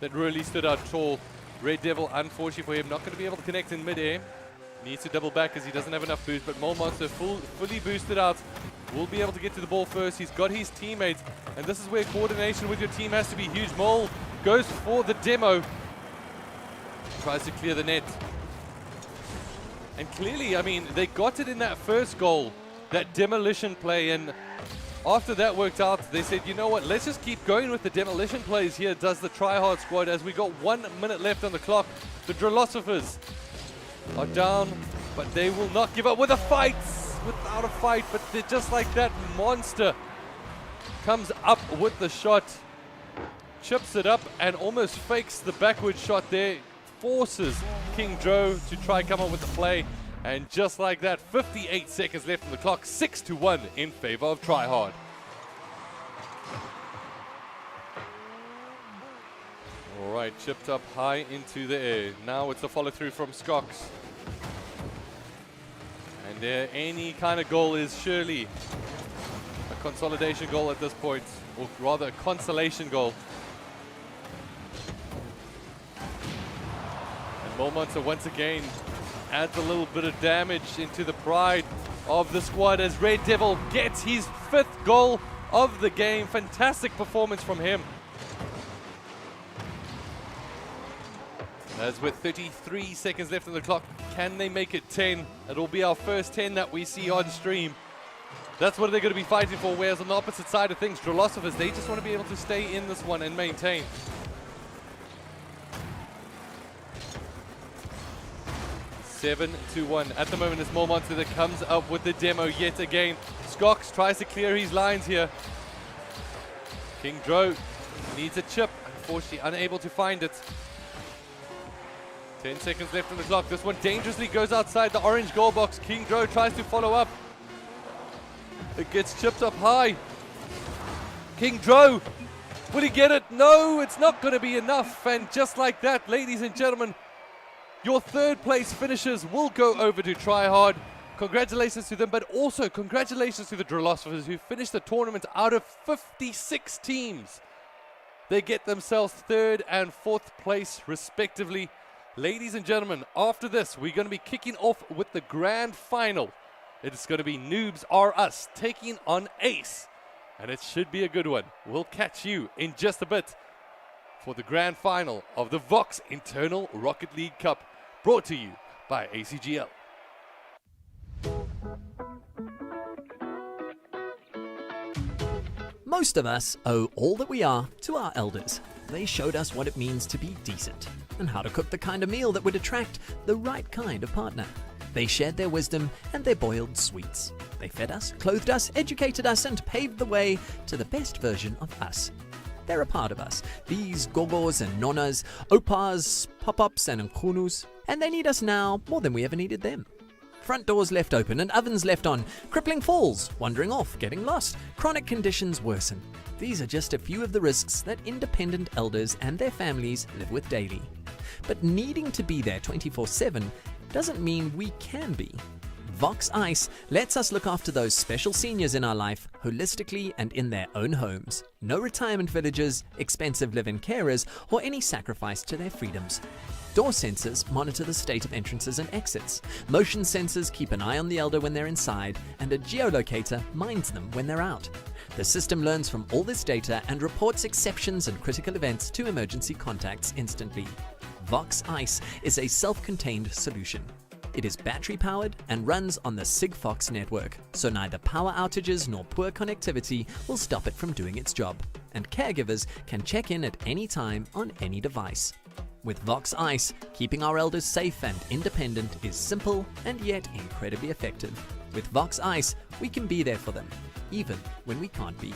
that really stood out tall. Red Devil, unfortunately for him, not going to be able to connect in mid-air. Needs to double back as he doesn't have enough boost, but Molmeister fully boosted out. Will be able to get to the ball first. He's got his teammates, and this is where coordination with your team has to be huge. Mole goes for the demo. Tries to clear the net. And clearly, I mean, they got it in that first goal, that demolition play, and after that worked out, they said, you know what, let's just keep going with the demolition plays here, does the tryhard squad, as we got 1 minute left on the clock. The Philosophers are down, but they will not give up with a fight. Without a fight, but they're just like that. Monster comes up with the shot, chips it up, and almost fakes the backward shot there. Forces King Dro to try come up with the play, and just like that, 58 seconds left on the clock, 6-1 in favor of tryhard. All right, chipped up high into the air. Now it's a follow through from Skox. And any kind of goal is surely a consolidation goal at this point, or rather a consolation goal. And Molmonter once again adds a little bit of damage into the pride of the squad as Red Devil gets his 5th goal of the game. Fantastic performance from him. As with 33 seconds left on the clock, can they make it 10? It'll be our first 10 that we see on stream. That's what they're going to be fighting for, whereas on the opposite side of things, Philosophers, they just want to be able to stay in this one and maintain. Seven to 1. At the moment, it's Molmonster that comes up with the demo yet again. Skox tries to clear his lines here. King Dro needs a chip, unfortunately unable to find it. 10 seconds left on the clock. This one dangerously goes outside the orange goal box. King Dro tries to follow up. It gets chipped up high. King Dro, will he get it? No, it's not going to be enough. And just like that, ladies and gentlemen, your 3rd place finishers will go over to tryhard. Congratulations to them, but also congratulations to the Philosophers who finished the tournament out of 56 teams. They get themselves 3rd and 4th place respectively. Ladies and gentlemen, after this, we're going to be kicking off with the grand final. It's going to be Noobs R Us taking on Ace, and it should be a good one. We'll catch you in just a bit for the grand final of the VOX Internal Rocket League Cup, brought to you by ACGL. Most of us owe all that we are to our elders. They showed us what it means to be decent and how to cook the kind of meal that would attract the right kind of partner. They shared their wisdom and their boiled sweets. They fed us, clothed us, educated us, and paved the way to the best version of us. They're a part of us, these gogos and nonas, opas, pop-ups and nkunus, and they need us now more than we ever needed them. Front doors left open and ovens left on, crippling falls, wandering off, getting lost, chronic conditions worsen. These are just a few of the risks that independent elders and their families live with daily. But needing to be there 24/7 doesn't mean we can be. VOX Ice lets us look after those special seniors in our life holistically and in their own homes. No retirement villages, expensive live-in carers, or any sacrifice to their freedoms. Door sensors monitor the state of entrances and exits. Motion sensors keep an eye on the elder when they're inside, and a geolocator minds them when they're out. The system learns from all this data and reports exceptions and critical events to emergency contacts instantly. VOX Ice is a self-contained solution. It is battery-powered and runs on the Sigfox network, so neither power outages nor poor connectivity will stop it from doing its job, and caregivers can check in at any time on any device. With VOX Ice, keeping our elders safe and independent is simple and yet incredibly effective. With VOX Ice, we can be there for them, even when we can't be.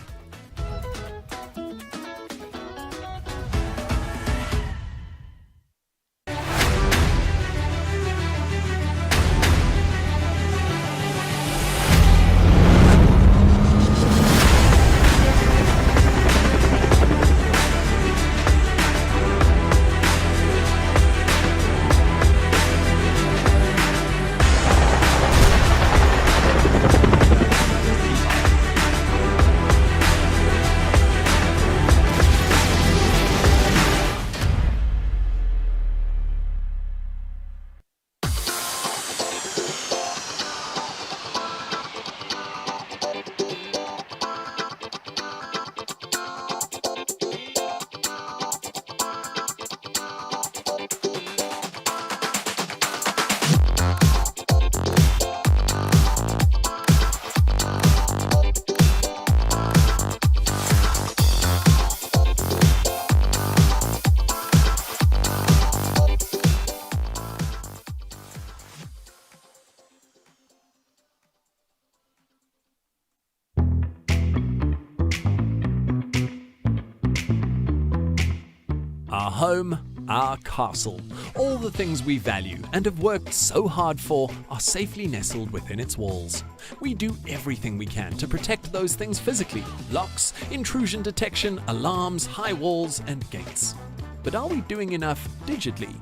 Our home, our castle, all the things we value and have worked so hard for are safely nestled within its walls. We do everything we can to protect those things physically: locks, intrusion detection, alarms, high walls, and gates. But are we doing enough digitally?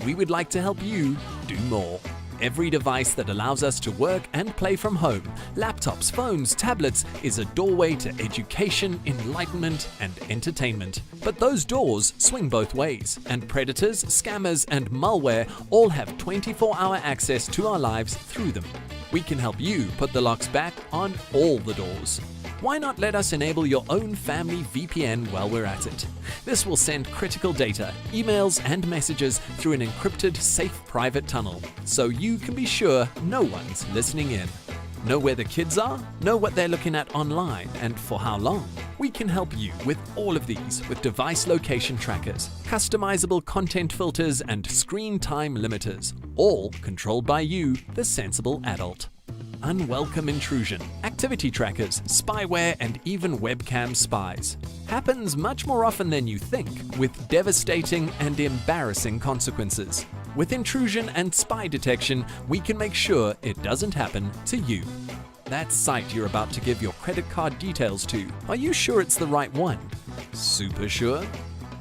We would like to help you do more. Every device that allows us to work and play from home, laptops, phones, tablets, is a doorway to education, enlightenment, and entertainment. But those doors swing both ways, and predators, scammers, and malware all have 24-hour access to our lives through them. We can help you put the locks back on all the doors. Why not let us enable your own family VPN while we're at it? This will send critical data, emails, and messages through an encrypted, safe private tunnel, so you can be sure no one's listening in. Know where the kids are? Know what they're looking at online and for how long? We can help you with all of these with device location trackers, customizable content filters, and screen time limiters, all controlled by you, the sensible adult. Unwelcome intrusion, activity trackers, spyware, and even webcam spies. Happens much more often than you think, with devastating and embarrassing consequences. With intrusion and spy detection, we can make sure it doesn't happen to you. That site you're about to give your credit card details to, are you sure it's the right one? Super sure?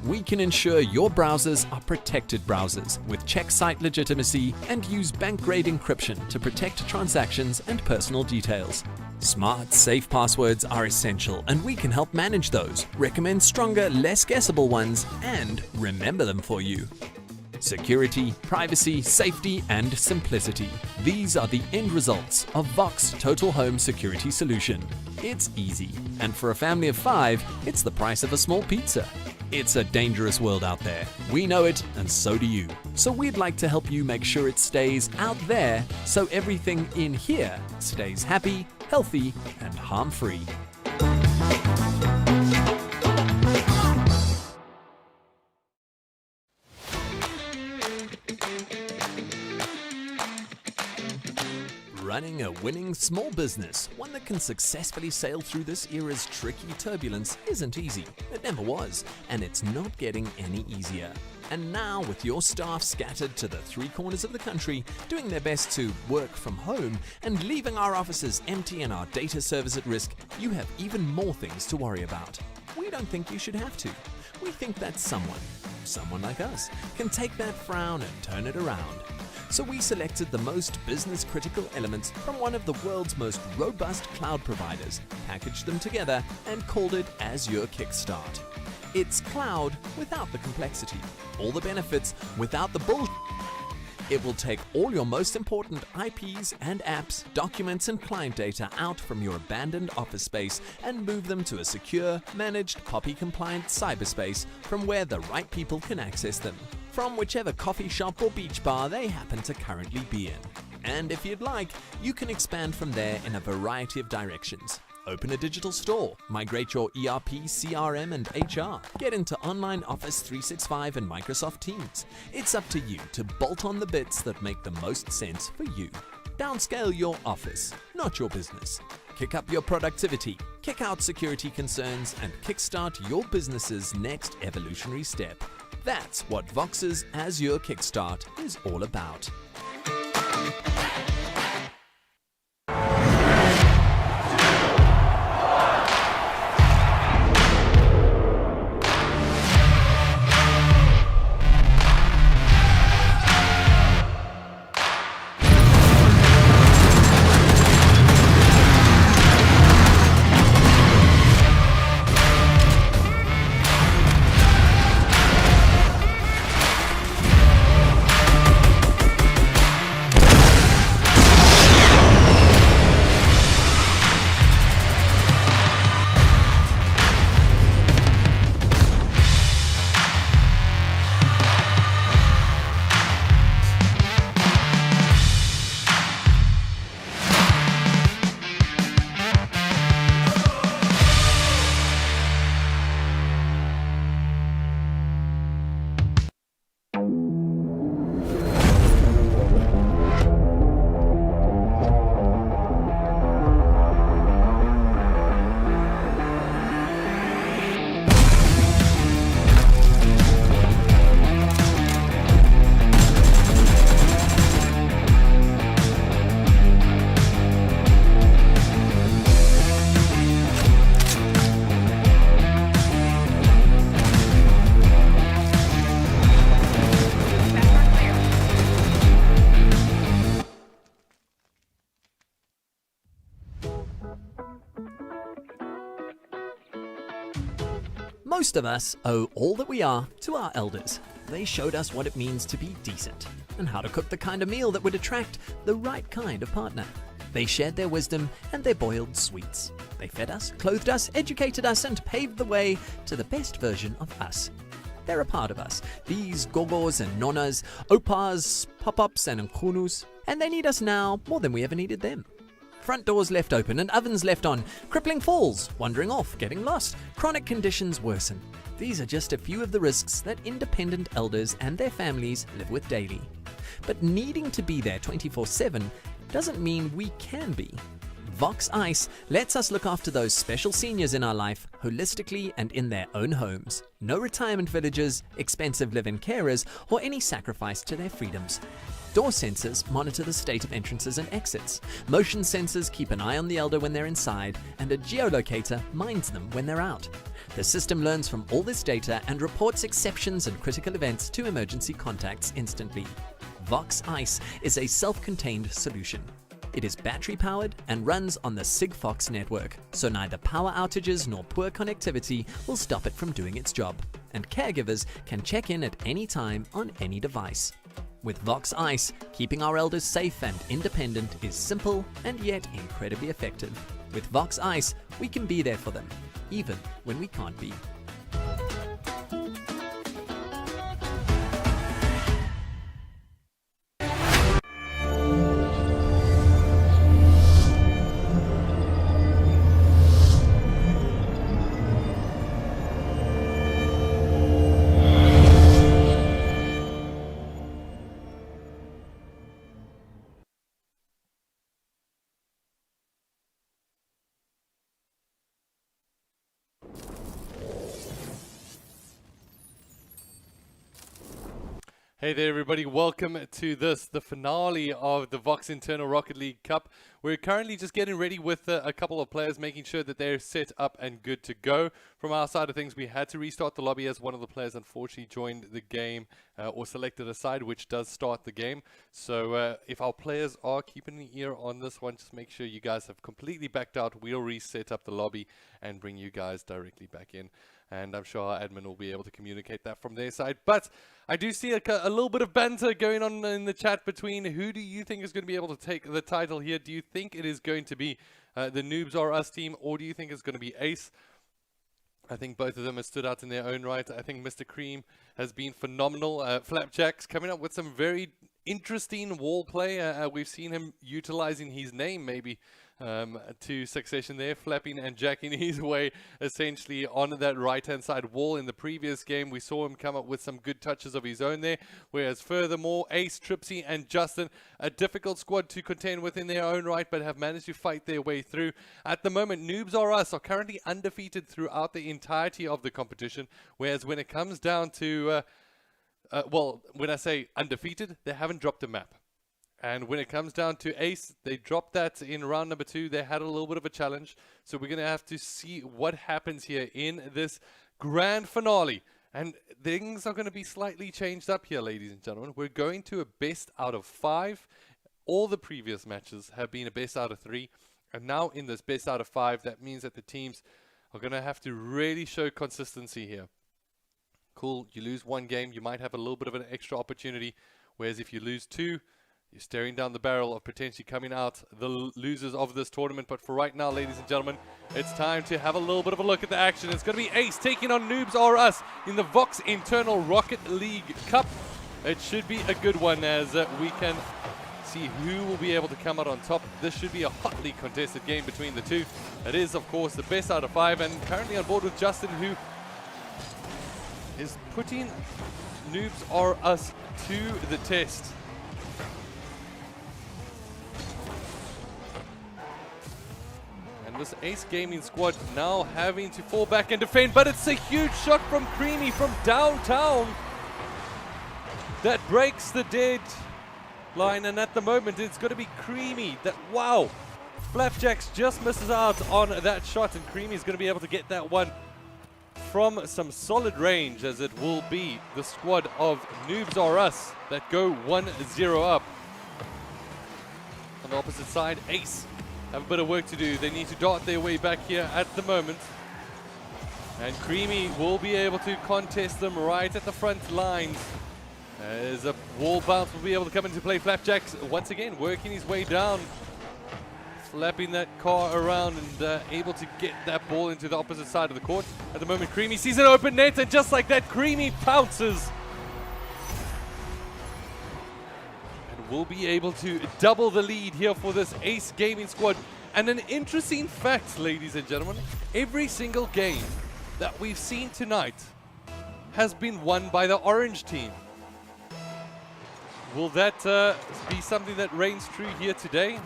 We can ensure your browsers are protected browsers with check site legitimacy and use bank-grade encryption to protect transactions and personal details. Smart, safe passwords are essential, and we can help manage those, recommend stronger, less guessable ones, and remember them for you. Security, privacy, safety, and simplicity. These are the end results of VOX Total Home Security Solution. It's easy, and for a family of 5, it's the price of a small pizza. It's a dangerous world out there. We know it, and so do you. So we'd like to help you make sure it stays out there, so everything in here stays happy, healthy, and harm-free. Running a winning small business, one that can successfully sail through this era's tricky turbulence, isn't easy. It never was, and it's not getting any easier. And now, with your staff scattered to the 3 corners of the country, doing their best to work from home and leaving our offices empty and our data servers at risk, you have even more things to worry about. We don't think you should have to. We think that someone like us, can take that frown and turn it around. So we selected the most business-critical elements from one of the world's most robust cloud providers, packaged them together, and called it Azure Kickstart. It's cloud without the complexity, all the benefits without the bullshit. It will take all your most important IPs and apps, documents and client data out from your abandoned office space and move them to a secure, managed, POPI-compliant cyberspace from where the right people can access them, from whichever coffee shop or beach bar they happen to currently be in. And if you'd like, you can expand from there in a variety of directions. Open a digital store, migrate your ERP, CRM, and HR, get into online Office 365 and Microsoft Teams. It's up to you to bolt on the bits that make the most sense for you. Downscale your office, not your business. Kick up your productivity, kick out security concerns, and kickstart your business's next evolutionary step. That's what VOX's Azure Kickstart is all about. Most of us owe all that we are to our elders. They showed us what it means to be decent and how to cook the kind of meal that would attract the right kind of partner. They shared their wisdom and their boiled sweets. They fed us, clothed us, educated us, and paved the way to the best version of us. They're a part of us, these gogos and nonas, opas, pop-ups and nkunus, and they need us now more than we ever needed them. Front doors left open and ovens left on, crippling falls, wandering off, getting lost, chronic conditions worsen. These are just a few of the risks that independent elders and their families live with daily. But needing to be there 24/7 doesn't mean we can be. VOX Ice lets us look after those special seniors in our life holistically and in their own homes. No retirement villages, expensive live-in carers, or any sacrifice to their freedoms. Door sensors monitor the state of entrances and exits. Motion sensors keep an eye on the elder when they're inside, and a geolocator minds them when they're out. The system learns from all this data and reports exceptions and critical events to emergency contacts instantly. VOX Ice is a self-contained solution. It is battery-powered and runs on the Sigfox network, so neither power outages nor poor connectivity will stop it from doing its job, and caregivers can check in at any time on any device. With VOX Ice, keeping our elders safe and independent is simple and yet incredibly effective. With VOX Ice, we can be there for them, even when we can't be. Hey there, everybody. Welcome to the finale of the VOX Internal Rocket League Cup. We're currently just getting ready with a couple of players, making sure that they're set up and good to go. From our side of things, we had to restart the lobby as one of the players unfortunately joined the game or selected a side, which does start the game. So if our players are keeping an ear on this one, just make sure you guys have completely backed out. We'll reset up the lobby and bring you guys directly back in. And I'm sure our admin will be able to communicate that from their side. But I do see a little bit of banter going on in the chat between who do you think is going to be able to take the title here. Do you think it is going to be the Noobs or Us team, or do you think it's going to be Ace? I think both of them have stood out in their own right. I think Mr. Cream has been phenomenal. Flapjack's coming up with some very interesting wall play. We've seen him utilizing his name maybe to succession there, flapping and jacking his way essentially on that right-hand side wall. In the previous game, we saw him come up with some good touches of his own there, whereas furthermore, Ace, Tripsy, and Justin, a difficult squad to contend with in their own right, but have managed to fight their way through. At the moment, Noobs or Us are currently undefeated throughout the entirety of the competition, whereas when it comes down to, well, when I say undefeated, they haven't dropped a map. And when it comes down to Ace, they dropped that in round number 2. They had a little bit of a challenge. So we're going to have to see what happens here in this grand finale. And things are going to be slightly changed up here, ladies and gentlemen. We're going to a best out of 5. All the previous matches have been a best out of 3. And now in this best out of 5, that means that the teams are going to have to really show consistency here. Cool, you lose one game, you might have a little bit of an extra opportunity. Whereas if you lose 2, you're staring down the barrel of potentially coming out the losers of this tournament. But for right now, ladies and gentlemen, it's time to have a little bit of a look at the action. It's going to be Ace taking on Noobs or Us in the VOX Internal Rocket League Cup. It should be a good one as we can see who will be able to come out on top. This should be a hotly contested game between the two. It is, of course, the best out of 5, and currently on board with Justin, who is putting Noobs or Us to the test. This Ace Gaming squad now having to fall back and defend, but it's a huge shot from Creamy from downtown that breaks the dead line, and at the moment it's going to be Creamy that, wow, Flapjacks just misses out on that shot, and Creamy is going to be able to get that one from some solid range, as it will be the squad of Noobs or Us that go 1-0 up. On the opposite side, Ace have a bit of work to do. They need to dart their way back here at the moment. And Creamy will be able to contest them right at the front lines. As a wall bounce will be able to come into play. Flapjacks once again working his way down, flapping that car around and able to get that ball into the opposite side of the court. At the moment, Creamy sees an open net, and just like that, Creamy pounces. Will be able to double the lead here for this Ace Gaming squad. And an interesting fact, ladies and gentlemen, every single game that we've seen tonight has been won by the orange team. Will that be something that reigns true here today?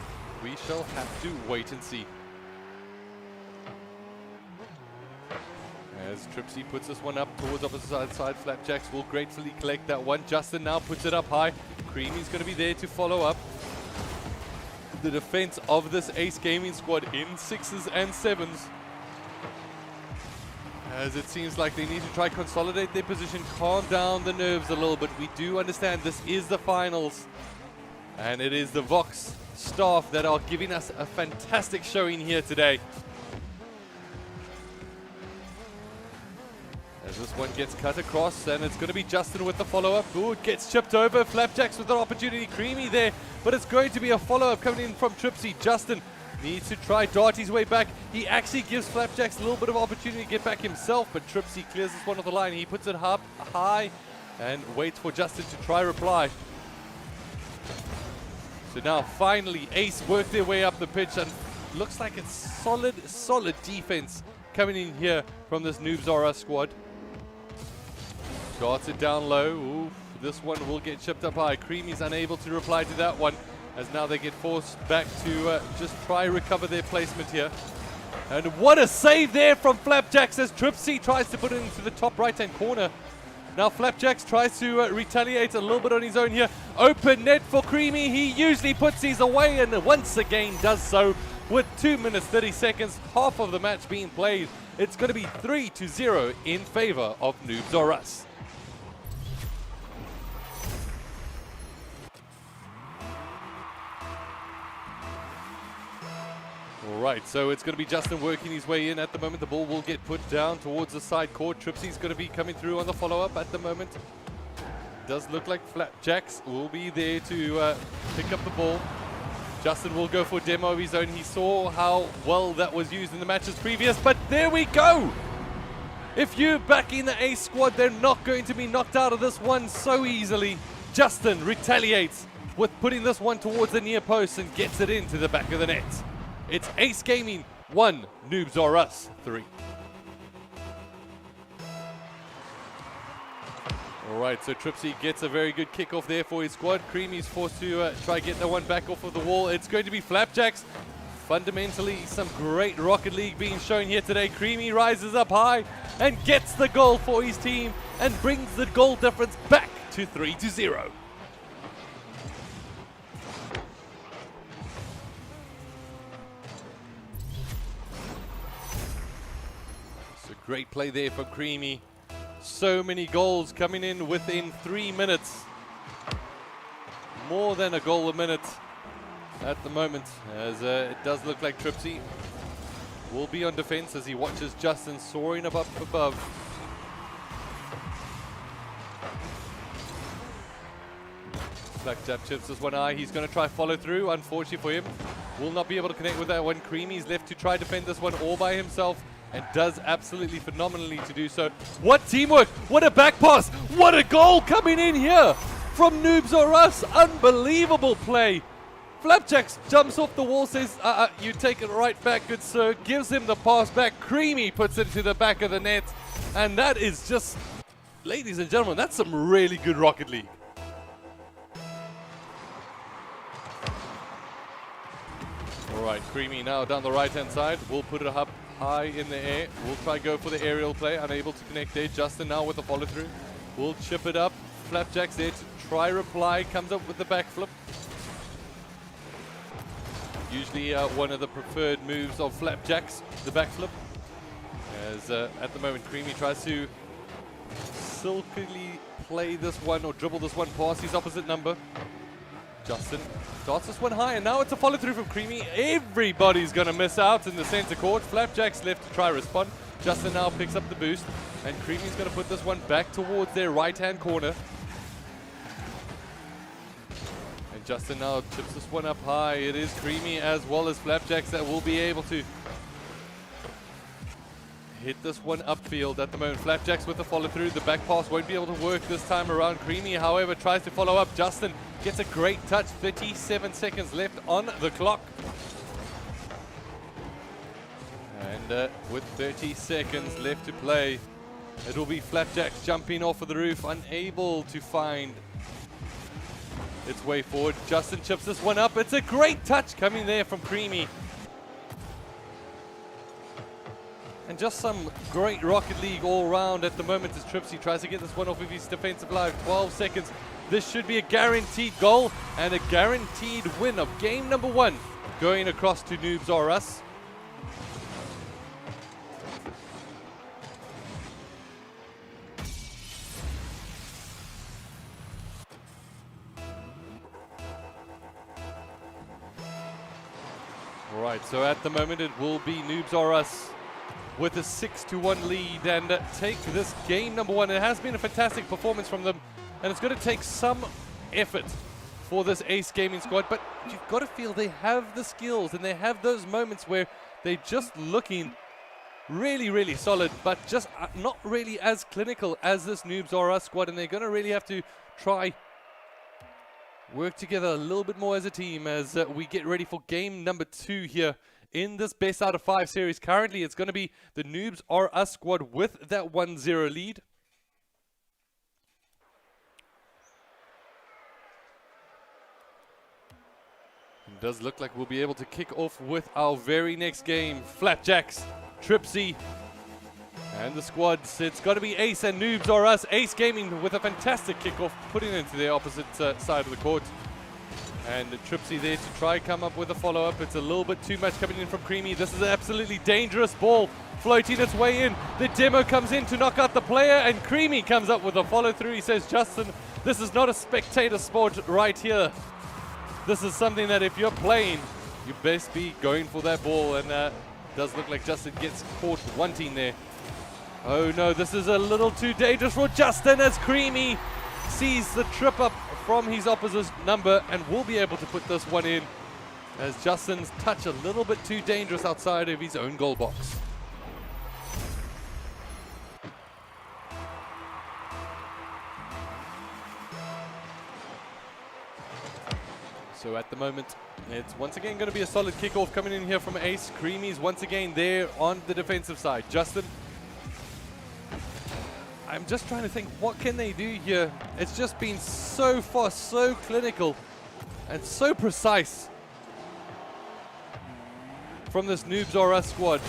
We shall have to wait and see. As Tripsy puts this one up towards opposite side, Flapjacks will gratefully collect that one. Justin now puts it up high. Creamy's going to be there to follow up the defense of this Ace Gaming squad in 6s and 7s. As it seems like they need to try consolidate their position, calm down the nerves a little bit. We do understand this is the finals, and it is the VOX staff that are giving us a fantastic showing here today. As this one gets cut across, and it's going to be Justin with the follow-up. Ooh, it gets chipped over. Flapjacks with an opportunity. Creamy there, but it's going to be a follow-up coming in from Tripsy. Justin needs to try dart his way back. He actually gives Flapjacks a little bit of opportunity to get back himself, but Tripsy clears this one off the line. He puts it up high and waits for Justin to try reply. So now finally Ace work their way up the pitch, and looks like it's solid defense coming in here from this Noobs or Us squad. Darts it down low. Ooh, this one will get chipped up high. Creamy's unable to reply to that one, as now they get forced back to just try recover their placement here. And what a save there from Flapjacks as Tripsy tries to put it into the top right-hand corner. Now Flapjacks tries to retaliate a little bit on his own here. Open net for Creamy. He usually puts these away and once again does so with 2 minutes 30 seconds, half of the match being played. It's going to be 3-0 in favor of Noobs or Us. Alright, so it's going to be Justin working his way in at the moment. The ball will get put down towards the side court. Tripsy's going to be coming through on the follow-up at the moment. Does look like Flapjacks will be there to pick up the ball. Justin will go for a demo of his own. He saw how well that was used in the matches previous, but there we go! If you're back in the A squad, they're not going to be knocked out of this one so easily. Justin retaliates with putting this one towards the near post and gets it into the back of the net. It's Ace Gaming 1, Noobs or Us 3. Alright, so Tripsy gets a very good kickoff there for his squad. Creamy's forced to try get that one back off of the wall. It's going to be Flapjacks. Fundamentally, some great Rocket League being shown here today. Creamy rises up high and gets the goal for his team and brings the goal difference back to 3-0. Great play there for Creamy. So many goals coming in within 3 minutes. More than a goal a minute at the moment, as it does look like Tripsy will be on defense as he watches Justin soaring up above. Blackjack chips this one eye. He's going to try follow through. Unfortunately for him, will not be able to connect with that one. Creamy's left to try defend this one all by himself, and does absolutely phenomenally to do so. What teamwork! What a back pass! What a goal coming in here from Noobs or Us! Unbelievable play! Flapjacks jumps off the wall, says, you take it right back, good sir. Gives him the pass back. Creamy puts it to the back of the net. And that is just, ladies and gentlemen, that's some really good Rocket League. Alright, Creamy now down the right-hand side. We'll put it up high in the air. We'll try go for the aerial play. Unable to connect there. Justin now with the follow-through. We'll chip it up. Flapjacks there to try reply. Comes up with the backflip. Usually one of the preferred moves of Flapjacks, the backflip. As at the moment, Creamy tries to silkily play this one or dribble this one past his opposite number. Justin starts this one high, and now it's a follow-through from Creamy. Everybody's going to miss out in the center court. Flapjack's left to try respond. Justin now picks up the boost, and Creamy's going to put this one back towards their right-hand corner. And Justin now chips this one up high. It is Creamy as well as Flapjacks that will be able to hit this one upfield at the moment. Flapjacks with the follow-through. The back pass won't be able to work this time around. Creamy, however, tries to follow up. Justin gets a great touch. 37 seconds left on the clock. And with 30 seconds left to play, it will be Flapjacks jumping off of the roof, unable to find its way forward. Justin chips this one up. It's a great touch coming there from Creamy. And just some great Rocket League all round at the moment as Tripsy tries to get this one off of his defensive line. 12 seconds. This should be a guaranteed goal and a guaranteed win of game number 1 going across to Noobs or Us. Alright, so at the moment it will be Noobs or Us with a 6-1 lead and take this game number 1. It has been a fantastic performance from them, and it's going to take some effort for this Ace Gaming squad, but you've got to feel they have the skills and they have those moments where they're just looking really, really solid, but just not really as clinical as this Noobs or Us squad, and they're going to really have to try work together a little bit more as a team as we get ready for game number 2 here in this best out of 5 series. Currently, it's going to be the Noobs or Us squad with that 1-0 lead. It does look like we'll be able to kick off with our very next game. Flapjacks, Tripsy, And the squads, it's got to be Ace and Noobs or Us. Ace Gaming with a fantastic kickoff, putting it into the opposite side of the court. And Tripsy there to try come up with a follow-up. It's a little bit too much coming in from Creamy. This is an absolutely dangerous ball floating its way in. The demo comes in to knock out the player, and Creamy comes up with a follow-through. He says, Justin, this is not a spectator sport right here. This is something that if you're playing, you best be going for that ball. And does look like Justin gets caught wanting there. Oh no, this is a little too dangerous for Justin as Creamy sees the trip up from his opposite number and will be able to put this one in, as Justin's touch a little bit too dangerous outside of his own goal box. So at the moment, it's once again going to be a solid kickoff coming in here from Ace. Creamy's once again there on the defensive side. Justin, I'm just trying to think, what can they do here? It's just been so far, so clinical and so precise from this Noobs or Us squad.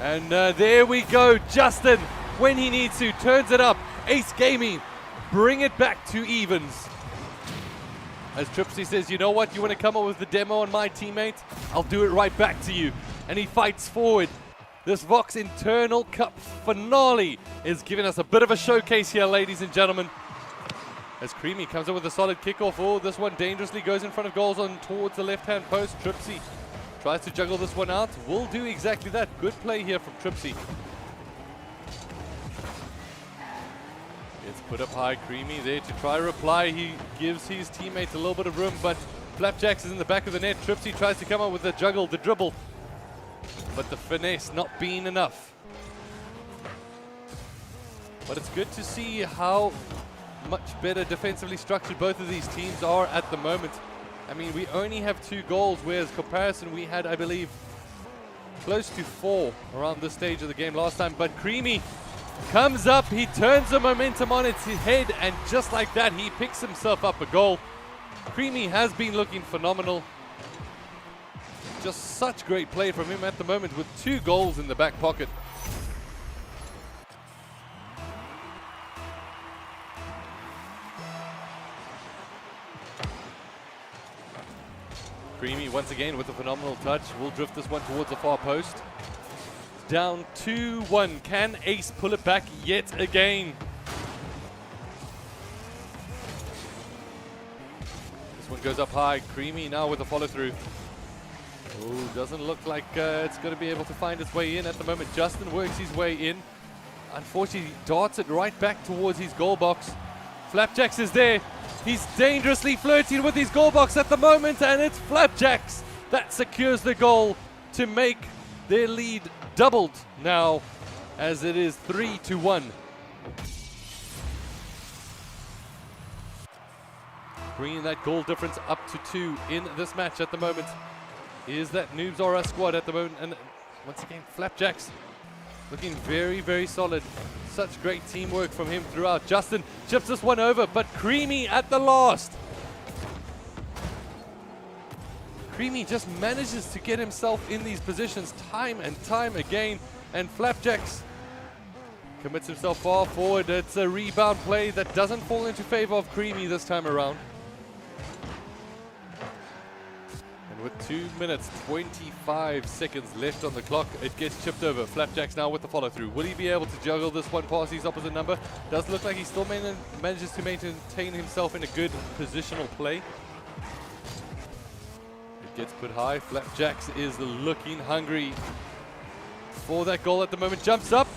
And there we go. Justin, when he needs to, turns it up. Ace Gaming, bring it back to evens. As Tripsy says, you know what? You want to come up with the demo on my teammate? I'll do it right back to you. And he fights forward. This VOX Internal Cup finale is giving us a bit of a showcase here, ladies and gentlemen. As Creamy comes up with a solid kickoff. Oh, this one dangerously goes in front of goals on towards the left-hand post. Tripsy tries to juggle this one out. Will do exactly that. Good play here from Tripsy. It's put up high. Creamy there to try reply. He gives his teammate a little bit of room, but Flapjacks is in the back of the net. Tripsy tries to come up with the juggle, the dribble, but the finesse not being enough. But it's good to see how much better defensively structured both of these teams are at the moment. I mean, we only have 2 goals, whereas comparison we had, I believe, close to 4 around this stage of the game last time. But Creamy comes up, he turns the momentum on its head, and just like that, he picks himself up a goal. Creamy has been looking phenomenal. Just such great play from him at the moment with 2 goals in the back pocket. Creamy once again with a phenomenal touch. Will drift this one towards the far post. Down 2-1. Can Ace pull it back yet again? This one goes up high. Creamy now with a follow through. Oh, doesn't look like it's going to be able to find its way in at the moment. Justin works his way in. Unfortunately, darts it right back towards his goal box. Flapjacks is there. He's dangerously flirting with his goal box at the moment, and it's Flapjacks that secures the goal to make their lead doubled now, as it is 3-1. Bringing that goal difference up to 2 in this match at the moment is that Noobs or Us squad at the moment. And once again, Flapjacks looking very, very solid. Such great teamwork from him throughout. Justin chips this one over, but Creamy at the last. Creamy just manages to get himself in these positions time and time again, and Flapjacks commits himself far forward. It's a rebound play that doesn't fall into favor of Creamy this time around. And with 2 minutes, 25 seconds left on the clock, it gets chipped over. Flapjacks now with the follow through. Will he be able to juggle this one past his opposite number? Does look like he still manages to maintain himself in a good positional play. Gets put high. Flapjacks is looking hungry for that goal at the moment. Jumps up,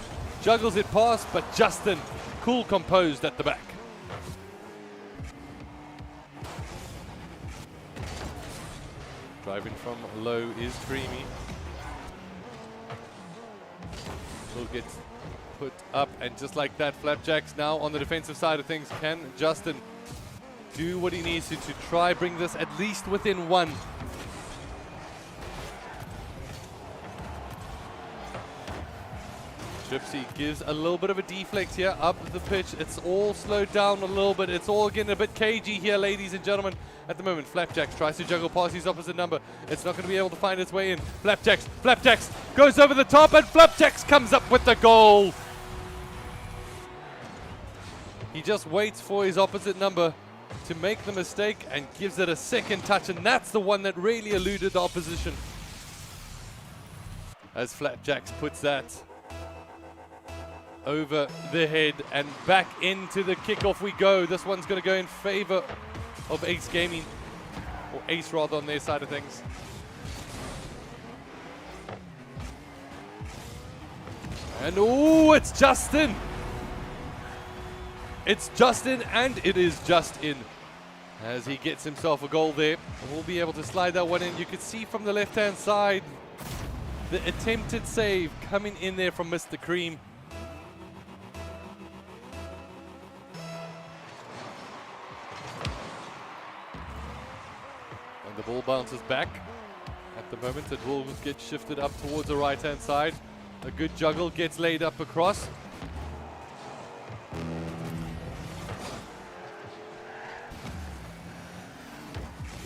juggles it past, but Justin, cool, composed at the back. Driving from low is Creamy. Will get put up, and just like that, Flapjacks now on the defensive side of things. Can Justin do what he needs to try bring this at least within 1? Tripsy gives a little bit of a deflect here up the pitch. It's all slowed down a little bit. It's all getting a bit cagey here, ladies and gentlemen. At the moment, Flapjacks tries to juggle past his opposite number. It's not going to be able to find its way in. Flapjacks goes over the top, and Flapjacks comes up with the goal. He just waits for his opposite number to make the mistake and gives it a second touch, and that's the one that really eluded the opposition. As Flapjacks puts that over the head and back into the kickoff we go. This one's going to go in favor of Ace Gaming, or Ace rather, on their side of things. And oh, it's Justin. It's Justin, and it is just in. As he gets himself a goal there, and we'll be able to slide that one in. You can see from the left-hand side the attempted save coming in there from Mr. Cream. And the ball bounces back. At the moment, it will get shifted up towards the right-hand side. A good juggle gets laid up across.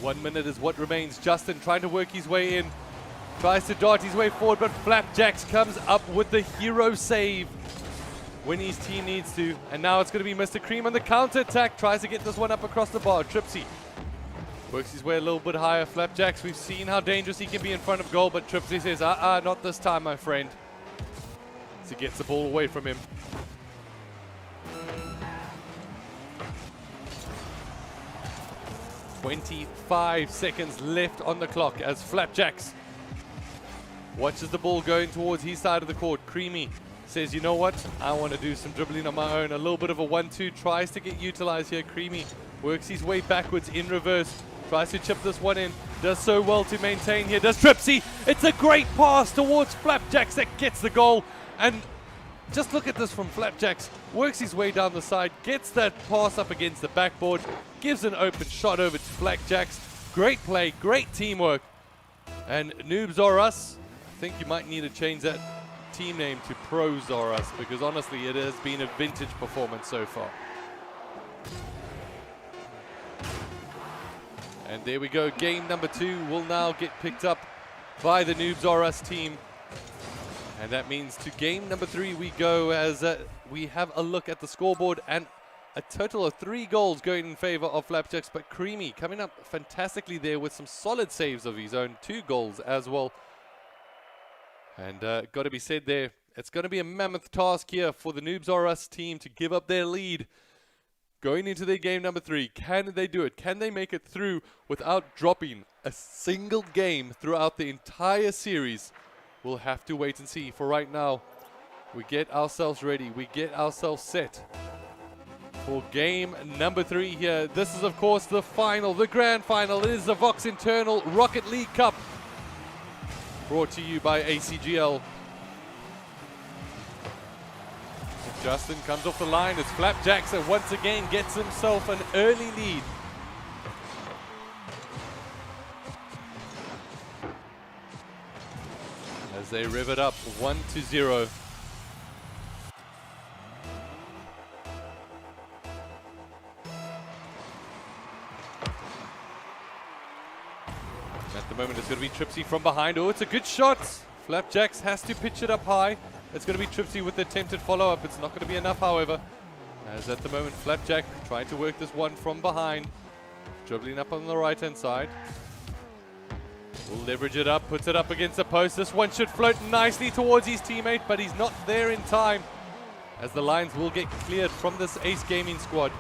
One minute is what remains. Justin trying to work his way in. Tries to dart his way forward, but Flapjacks comes up with the hero save when his team needs to. And now it's going to be Mr. Cream on the counter-attack. Tries to get this one up across the bar. Tripsy works his way a little bit higher. Flapjacks, we've seen how dangerous he can be in front of goal, but Tripsy says, not this time, my friend. So he gets the ball away from him. "25 seconds left on the clock as Flapjacks watches the ball going towards his side of the court. Creamy says, you know what? I want to do some dribbling on my own. A little bit of a 1-2. Tries to get utilized here. Creamy works his way backwards in reverse. Tries to chip this one in. Does so well to maintain here. Does Tripsy. It's a great pass towards Flapjacks that gets the goal. And just look at this from Flapjacks. Works his way down the side. Gets that pass up against the backboard. Gives an open shot over to Flapjacks. Great play. Great teamwork. And Noobs Are Us. I think you might need to change that team name to Pros Are Us, because honestly it has been a vintage performance so far. And there we go. Game number 2 will now get picked up by the Noobs Are Us team. And that means to game number 3 we go, as we have a look at the scoreboard, and a total of 3 goals going in favor of Flapjacks, but Creamy coming up fantastically there with some solid saves of his own, 2 goals as well. And got to be said there, it's going to be a mammoth task here for the Noobs Are Us team to give up their lead going into their game number 3. Can they do it? Can they make it through without dropping a single game throughout the entire series? We'll have to wait and see. For right now, we get ourselves ready. We get ourselves set for game number 3 here. This is, of course, the final, the grand final. It is the VOX Internal Rocket League Cup, brought to you by ACGL. Justin comes off the line. It's Flapjacks that once again gets himself an early lead. As they rev it up 1-0. At the moment, it's going to be Tripsy from behind. Oh, it's a good shot. Flapjacks has to pitch it up high. It's going to be Tripsy with the attempted follow-up. It's not going to be enough, however. As at the moment, Flapjack trying to work this one from behind. Dribbling up on the right-hand side. Will leverage it up, puts it up against the post. This one should float nicely towards his teammate, but he's not there in time, as the lines will get cleared from this Ace Gaming squad.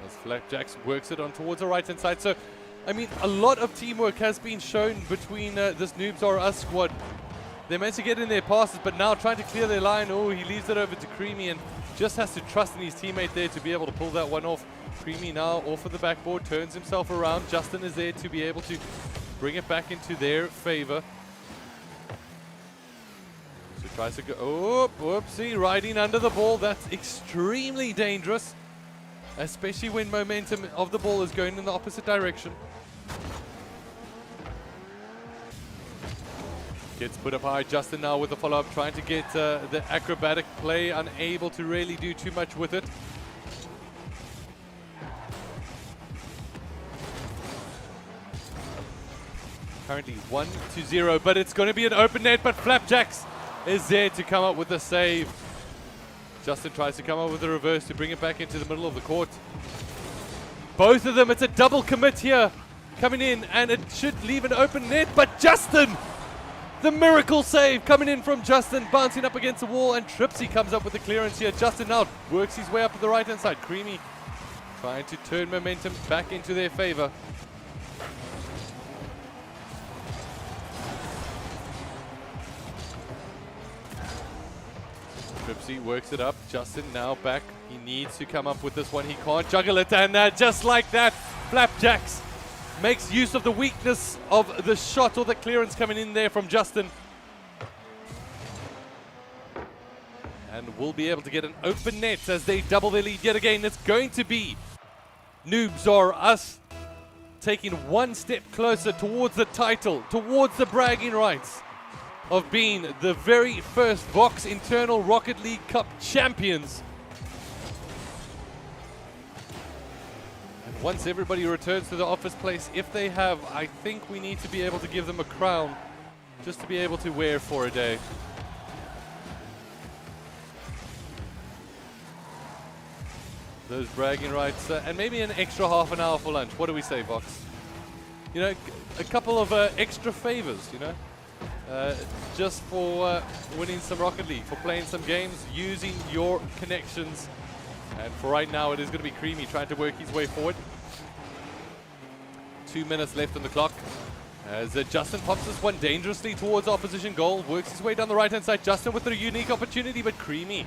As Flapjacks works it on towards the right-hand side. So, I mean, a lot of teamwork has been shown between this Noobs Are Us squad. They managed to get in their passes, but now trying to clear their line. Oh, he leaves it over to Creamy and just has to trust in his teammate there to be able to pull that one off. Creamy now off of the backboard, turns himself around. Justin is there to be able to bring it back into their favor. So tries to go, oh, whoopsie, riding under the ball. That's extremely dangerous, especially when momentum of the ball is going in the opposite direction. Gets put up high. Justin now with the follow-up, trying to get the acrobatic play, unable to really do too much with it. Currently 1-0, but it's going to be an open net, but Flapjacks is there to come up with the save. Justin tries to come up with the reverse to bring it back into the middle of the court. Both of them, it's a double commit here coming in, and it should leave an open net, but Justin, the miracle save coming in from Justin, bouncing up against the wall, and Tripsy comes up with the clearance here. Justin now works his way up to the right-hand side. Creamy trying to turn momentum back into their favor. Tripsy works it up. Justin now back. He needs to come up with this one. He can't juggle it, and just like that, Flapjacks makes use of the weakness of the shot or the clearance coming in there from Justin. And will be able to get an open net as they double their lead yet again. It's going to be Noobs or us taking one step closer towards the title, towards the bragging rights of being the very first VOX Internal Rocket League Cup champions. And once everybody returns to the office place, if they have, I think we need to be able to give them a crown just to be able to wear for a day. Those bragging rights, and maybe an extra half an hour for lunch. What do we say, VOX? You know, a couple of extra favors, you know? Just for winning some Rocket League, for playing some games, using your connections. And for right now, it is going to be Creamy trying to work his way forward. 2 minutes left on the clock. As Justin pops this one dangerously towards opposition goal, works his way down the right-hand side. Justin with a unique opportunity, but Creamy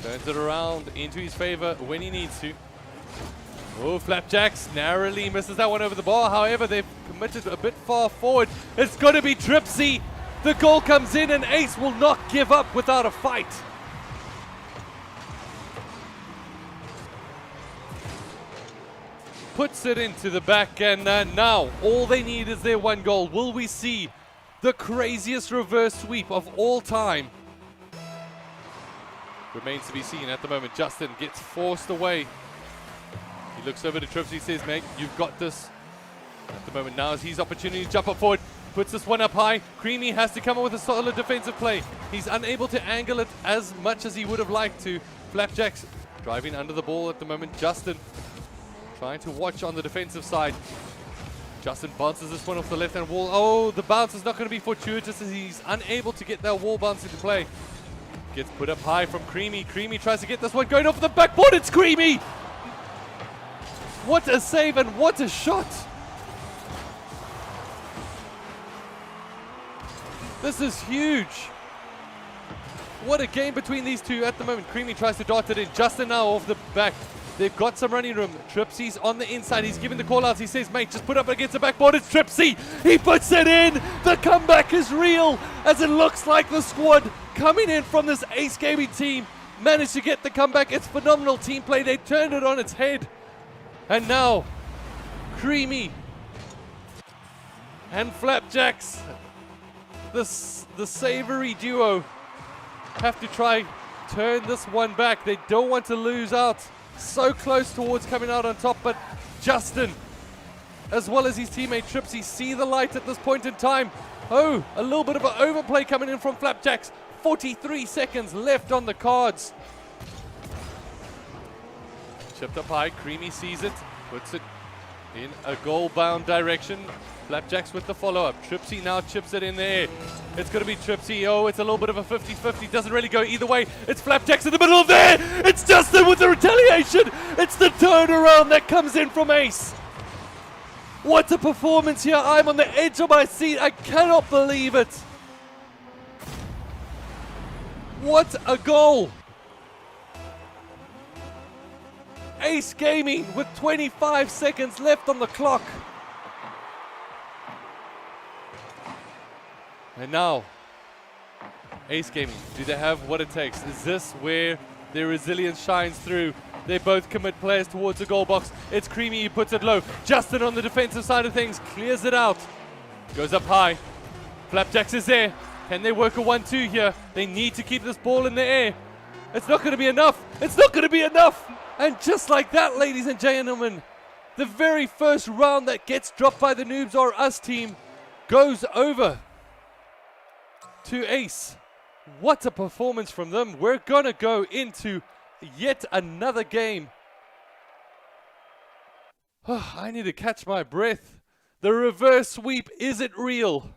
turns it around into his favor when he needs to. Oh, Flapjacks narrowly misses that one over the bar. However, they've committed a bit far forward. It's going to be Tripsy. The goal comes in, and Ace will not give up without a fight. Puts it into the back, and now all they need is their one goal. Will we see the craziest reverse sweep of all time? Remains to be seen at the moment. Justin gets forced away. He looks over to Tripsy, says, mate, you've got this. At the moment now is his opportunity to jump up forward. Puts this one up high. Creamy has to come up with a solid defensive play. He's unable to angle it as much as he would have liked to. Flapjacks driving under the ball at the moment. Justin trying to watch on the defensive side. Justin bounces this one off the left-hand wall. Oh, the bounce is not going to be fortuitous as he's unable to get that wall bounce into play. Gets put up high from Creamy. Creamy tries to get this one going off the backboard. It's Creamy! What a save and what a shot! This is huge. What a game between these two at the moment. Creamy tries to dart it in. Justin now off the back. They've got some running room. Tripsy's on the inside. He's giving the call outs. He says, mate, just put up against the backboard. It's Tripsy. He puts it in. The comeback is real, as it looks like the squad coming in from this Ace Gaming team managed to get the comeback. It's phenomenal team play. They turned it on its head. And now, Creamy and Flapjacks, the savory duo, have to try turn this one back. They don't want to lose out. So close towards coming out on top, but Justin, as well as his teammate Tripsy, see the light at this point in time. Oh, a little bit of an overplay coming in from Flapjacks. 43 seconds left on the cards. Chipped up high, Creamy sees it, puts it in a goal-bound direction. Flapjacks with the follow-up. Tripsy now chips it in there. It's going to be Tripsy. Oh, it's a little bit of a 50-50. Doesn't really go either way. It's Flapjacks in the middle of there. It's Justin with the retaliation. It's the turnaround that comes in from Ace. What a performance here. I'm on the edge of my seat. I cannot believe it. What a goal. Ace Gaming with 25 seconds left on the clock. And now, Ace Gaming, do they have what it takes? Is this where their resilience shines through? They both commit players towards the goal box. It's Creamy, he puts it low. Justin on the defensive side of things, clears it out. Goes up high. Flapjacks is there. Can they work a 1-2 here? They need to keep this ball in the air. It's not going to be enough. It's not going to be enough. And just like that, ladies and gentlemen, the very first round that gets dropped by the Noobs Are Us team goes over to Ace. What a performance from them. We're going to go into yet another game. I need to catch my breath. The reverse sweep, is it real?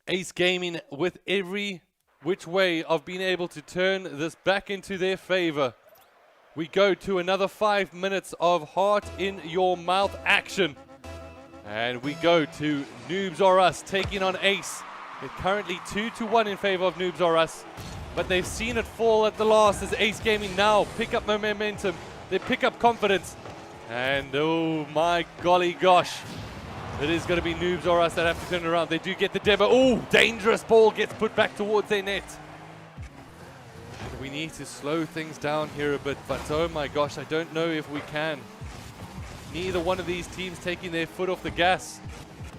Ace Gaming with every which way of being able to turn this back into their favor. We go to another 5 minutes of heart in your mouth action. And we go to Noobs Are Us taking on Ace. It's currently 2-1 in favor of Noobs Are Us. But they've seen it fall at the last as Ace Gaming now pick up momentum. They pick up confidence. And oh my golly gosh. It is going to be Noobs Are Us that have to turn around. They do get the demo. Oh, dangerous ball gets put back towards their net. And we need to slow things down here a bit, but oh my gosh, I don't know if we can. Neither one of these teams taking their foot off the gas.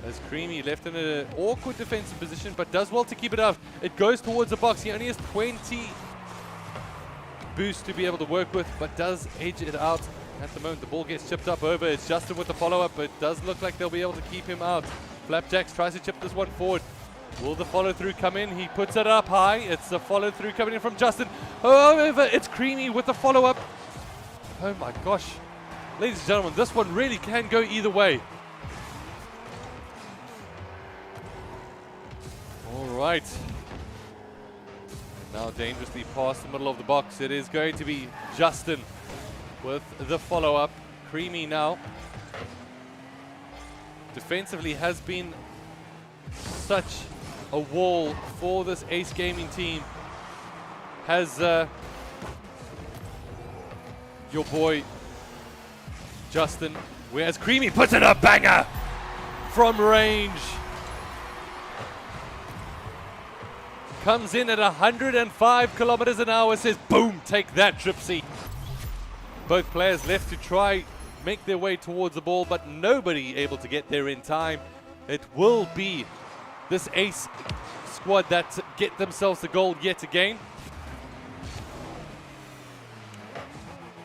As Creamy left in an awkward defensive position, but does well to keep it out. It goes towards the box. He only has 20 boost to be able to work with, but does edge it out. At the moment, the ball gets chipped up over. It's Justin with the follow-up, but it does look like they'll be able to keep him out. Flapjacks tries to chip this one forward. Will the follow-through come in? He puts it up high. It's the follow-through coming in from Justin. However, it's Creamy with the follow-up. Oh my gosh. Ladies and gentlemen, this one really can go either way. All right. Now dangerously past the middle of the box. It is going to be Justin with the follow-up. Creamy now. Defensively has been such a wall for this Ace Gaming team. Has your boy Justin, whereas Creamy puts in a banger from range. Comes in at 105 kilometers an hour, says boom, take that Tripsy. Both players left to try make their way towards the ball, but nobody able to get there in time. It will be this Ace squad that get themselves the goal yet again.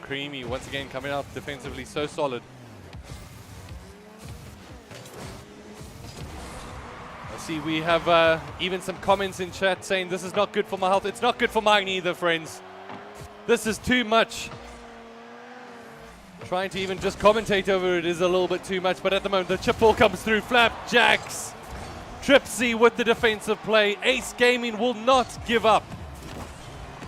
Creamy once again coming out defensively, so solid. I see we have even some comments in chat saying this is not good for my health. It's not good for mine either, friends. This is too much. Trying to even just commentate over it is a little bit too much, but at the moment the chip ball comes through. Flapjacks. Tripsy with the defensive play. Ace Gaming will not give up.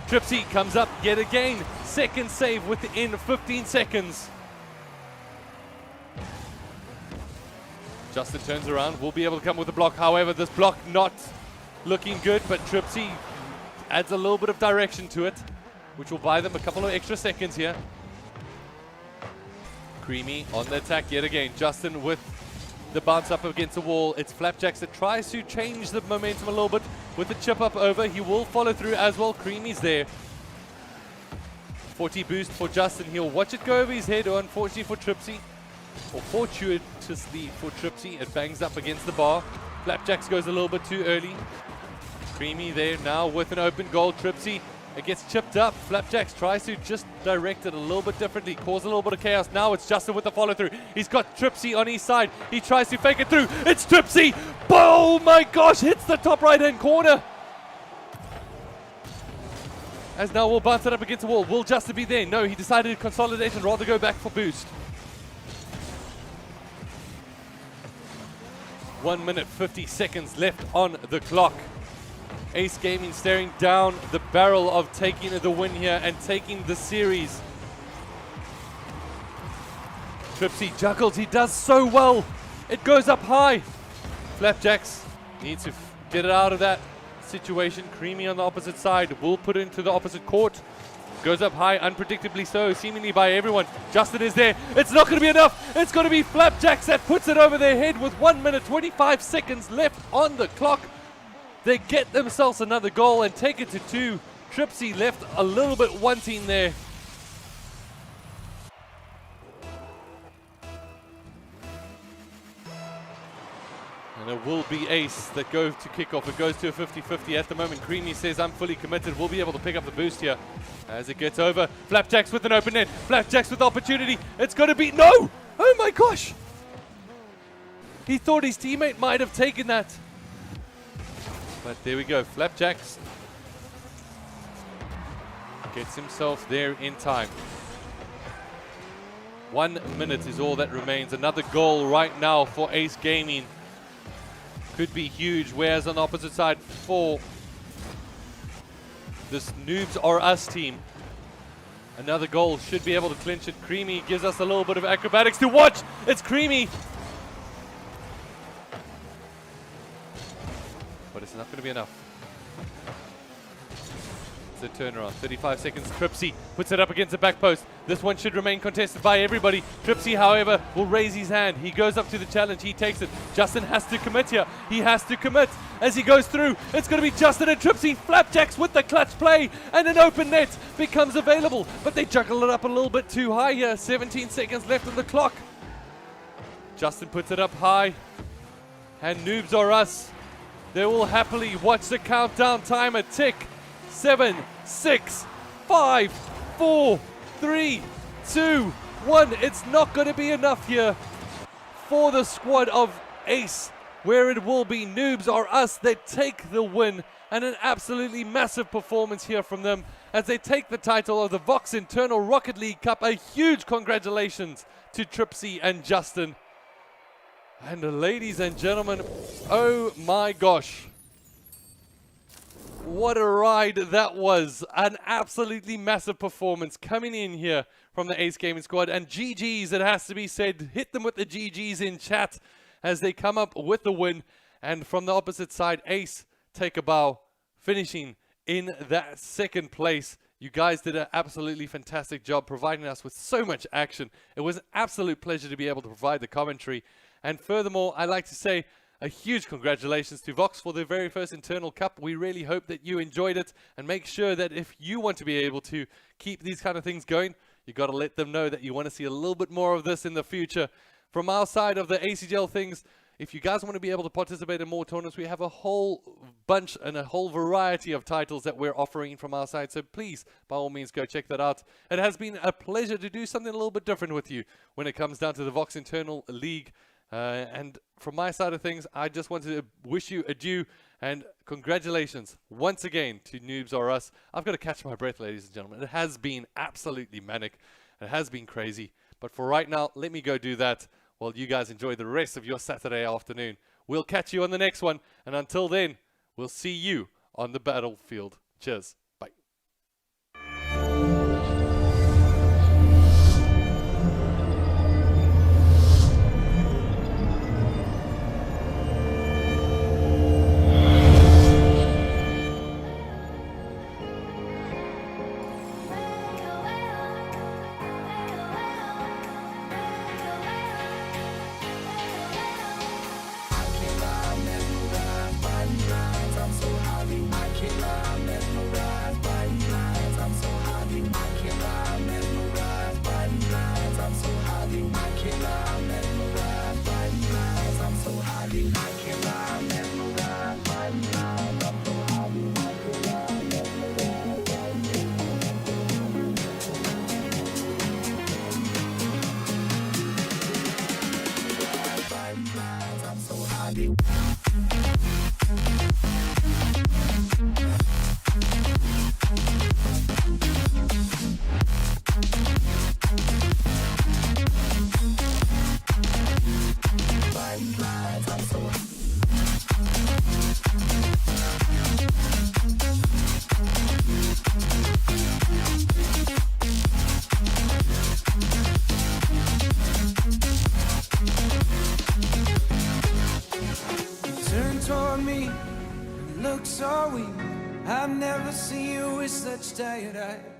Tripsy comes up yet again. Second save within 15 seconds. Justin turns around, will be able to come with the block. However, this block not looking good, but Tripsy adds a little bit of direction to it, which will buy them a couple of extra seconds here. Creamy on the attack yet again. Justin with the bounce up against the wall. It's Flapjacks that tries to change the momentum a little bit with the chip up over. He will follow through as well. Creamy's there. 40 boost for Justin. He'll watch it go over his head, unfortunately for Tripsy. Or fortuitously for Tripsy. It bangs up against the bar. Flapjacks goes a little bit too early. Creamy there now with an open goal. Tripsy, it gets chipped up. Flapjacks tries to just direct it a little bit differently, cause a little bit of chaos. Now it's Justin with the follow through. He's got Tripsy on his side. He tries to fake it through. It's Tripsy. Oh my gosh, hits the top right hand corner. As now we'll bounce it up against the wall. Will Justin be there? No, he decided to consolidate and rather go back for boost. 1 minute 50 seconds left on the clock. Ace Gaming staring down the barrel of taking the win here and taking the series. Tripsy juggles, he does so well. It goes up high. Flapjacks needs to get it out of that situation. Creamy on the opposite side, will put it into the opposite court. Goes up high, unpredictably so, seemingly by everyone. Justin is there. It's not going to be enough. It's going to be Flapjacks that puts it over their head with 1 minute 25 seconds left on the clock. They get themselves another goal and take it to 2. Tripsy left a little bit wanting there. And it will be Ace that goes to kickoff. It goes to a 50-50 at the moment. Creamy says, I'm fully committed. We'll be able to pick up the boost here as it gets over. Flapjacks with an open net. Flapjacks with opportunity. It's going to be... No! Oh my gosh! He thought his teammate might have taken that. But there we go. Flapjacks gets himself there in time. 1 minute is all that remains. Another goal right now for Ace Gaming could be huge. Whereas on the opposite side for this Noobs or Us team, another goal should be able to clinch it. Creamy gives us a little bit of acrobatics to watch. It's Creamy. But it's not going to be enough. It's a turnaround. 35 seconds. Tripsy puts it up against the back post. This one should remain contested by everybody. Tripsy, however, will raise his hand. He goes up to the challenge. He takes it. Justin has to commit here. He has to commit as he goes through. It's going to be Justin and Tripsy. Flapjacks with the clutch play. And an open net becomes available. But they juggle it up a little bit too high here. 17 seconds left on the clock. Justin puts it up high. And Noobs or Us, they will happily watch the countdown timer tick. 7, 6, 5, 4, 3, 2, 1. It's not going to be enough here for the squad of Ace, where it will be Noobs or Us that take the win, and an absolutely massive performance here from them as they take the title of the VOX Internal Rocket League Cup. A huge congratulations to Tripsy and Justin. And ladies and gentlemen, oh my gosh. What a ride that was. An absolutely massive performance coming in here from the Ace Gaming squad. And GG's, it has to be said. Hit them with the GG's in chat as they come up with the win. And from the opposite side, Ace take a bow, finishing in that second place. You guys did an absolutely fantastic job providing us with so much action. It was an absolute pleasure to be able to provide the commentary. And furthermore, I'd like to say a huge congratulations to VOX for their very first internal cup. We really hope that you enjoyed it, and make sure that if you want to be able to keep these kind of things going, you got to let them know that you want to see a little bit more of this in the future. From our side of the ACGL things, if you guys want to be able to participate in more tournaments, we have a whole bunch and a whole variety of titles that we're offering from our side. So please, by all means, go check that out. It has been a pleasure to do something a little bit different with you when it comes down to the VOX Internal League. And from my side of things, I just wanted to wish you adieu and congratulations once again to Noobs or Us. I've got to catch my breath, ladies and gentlemen. It has been absolutely manic. It has been crazy. But for right now, let me go do that while you guys enjoy the rest of your Saturday afternoon. We'll catch you on the next one. And until then, we'll see you on the battlefield. Cheers. Bye. Look so weak. I've never seen you with such tired eyes.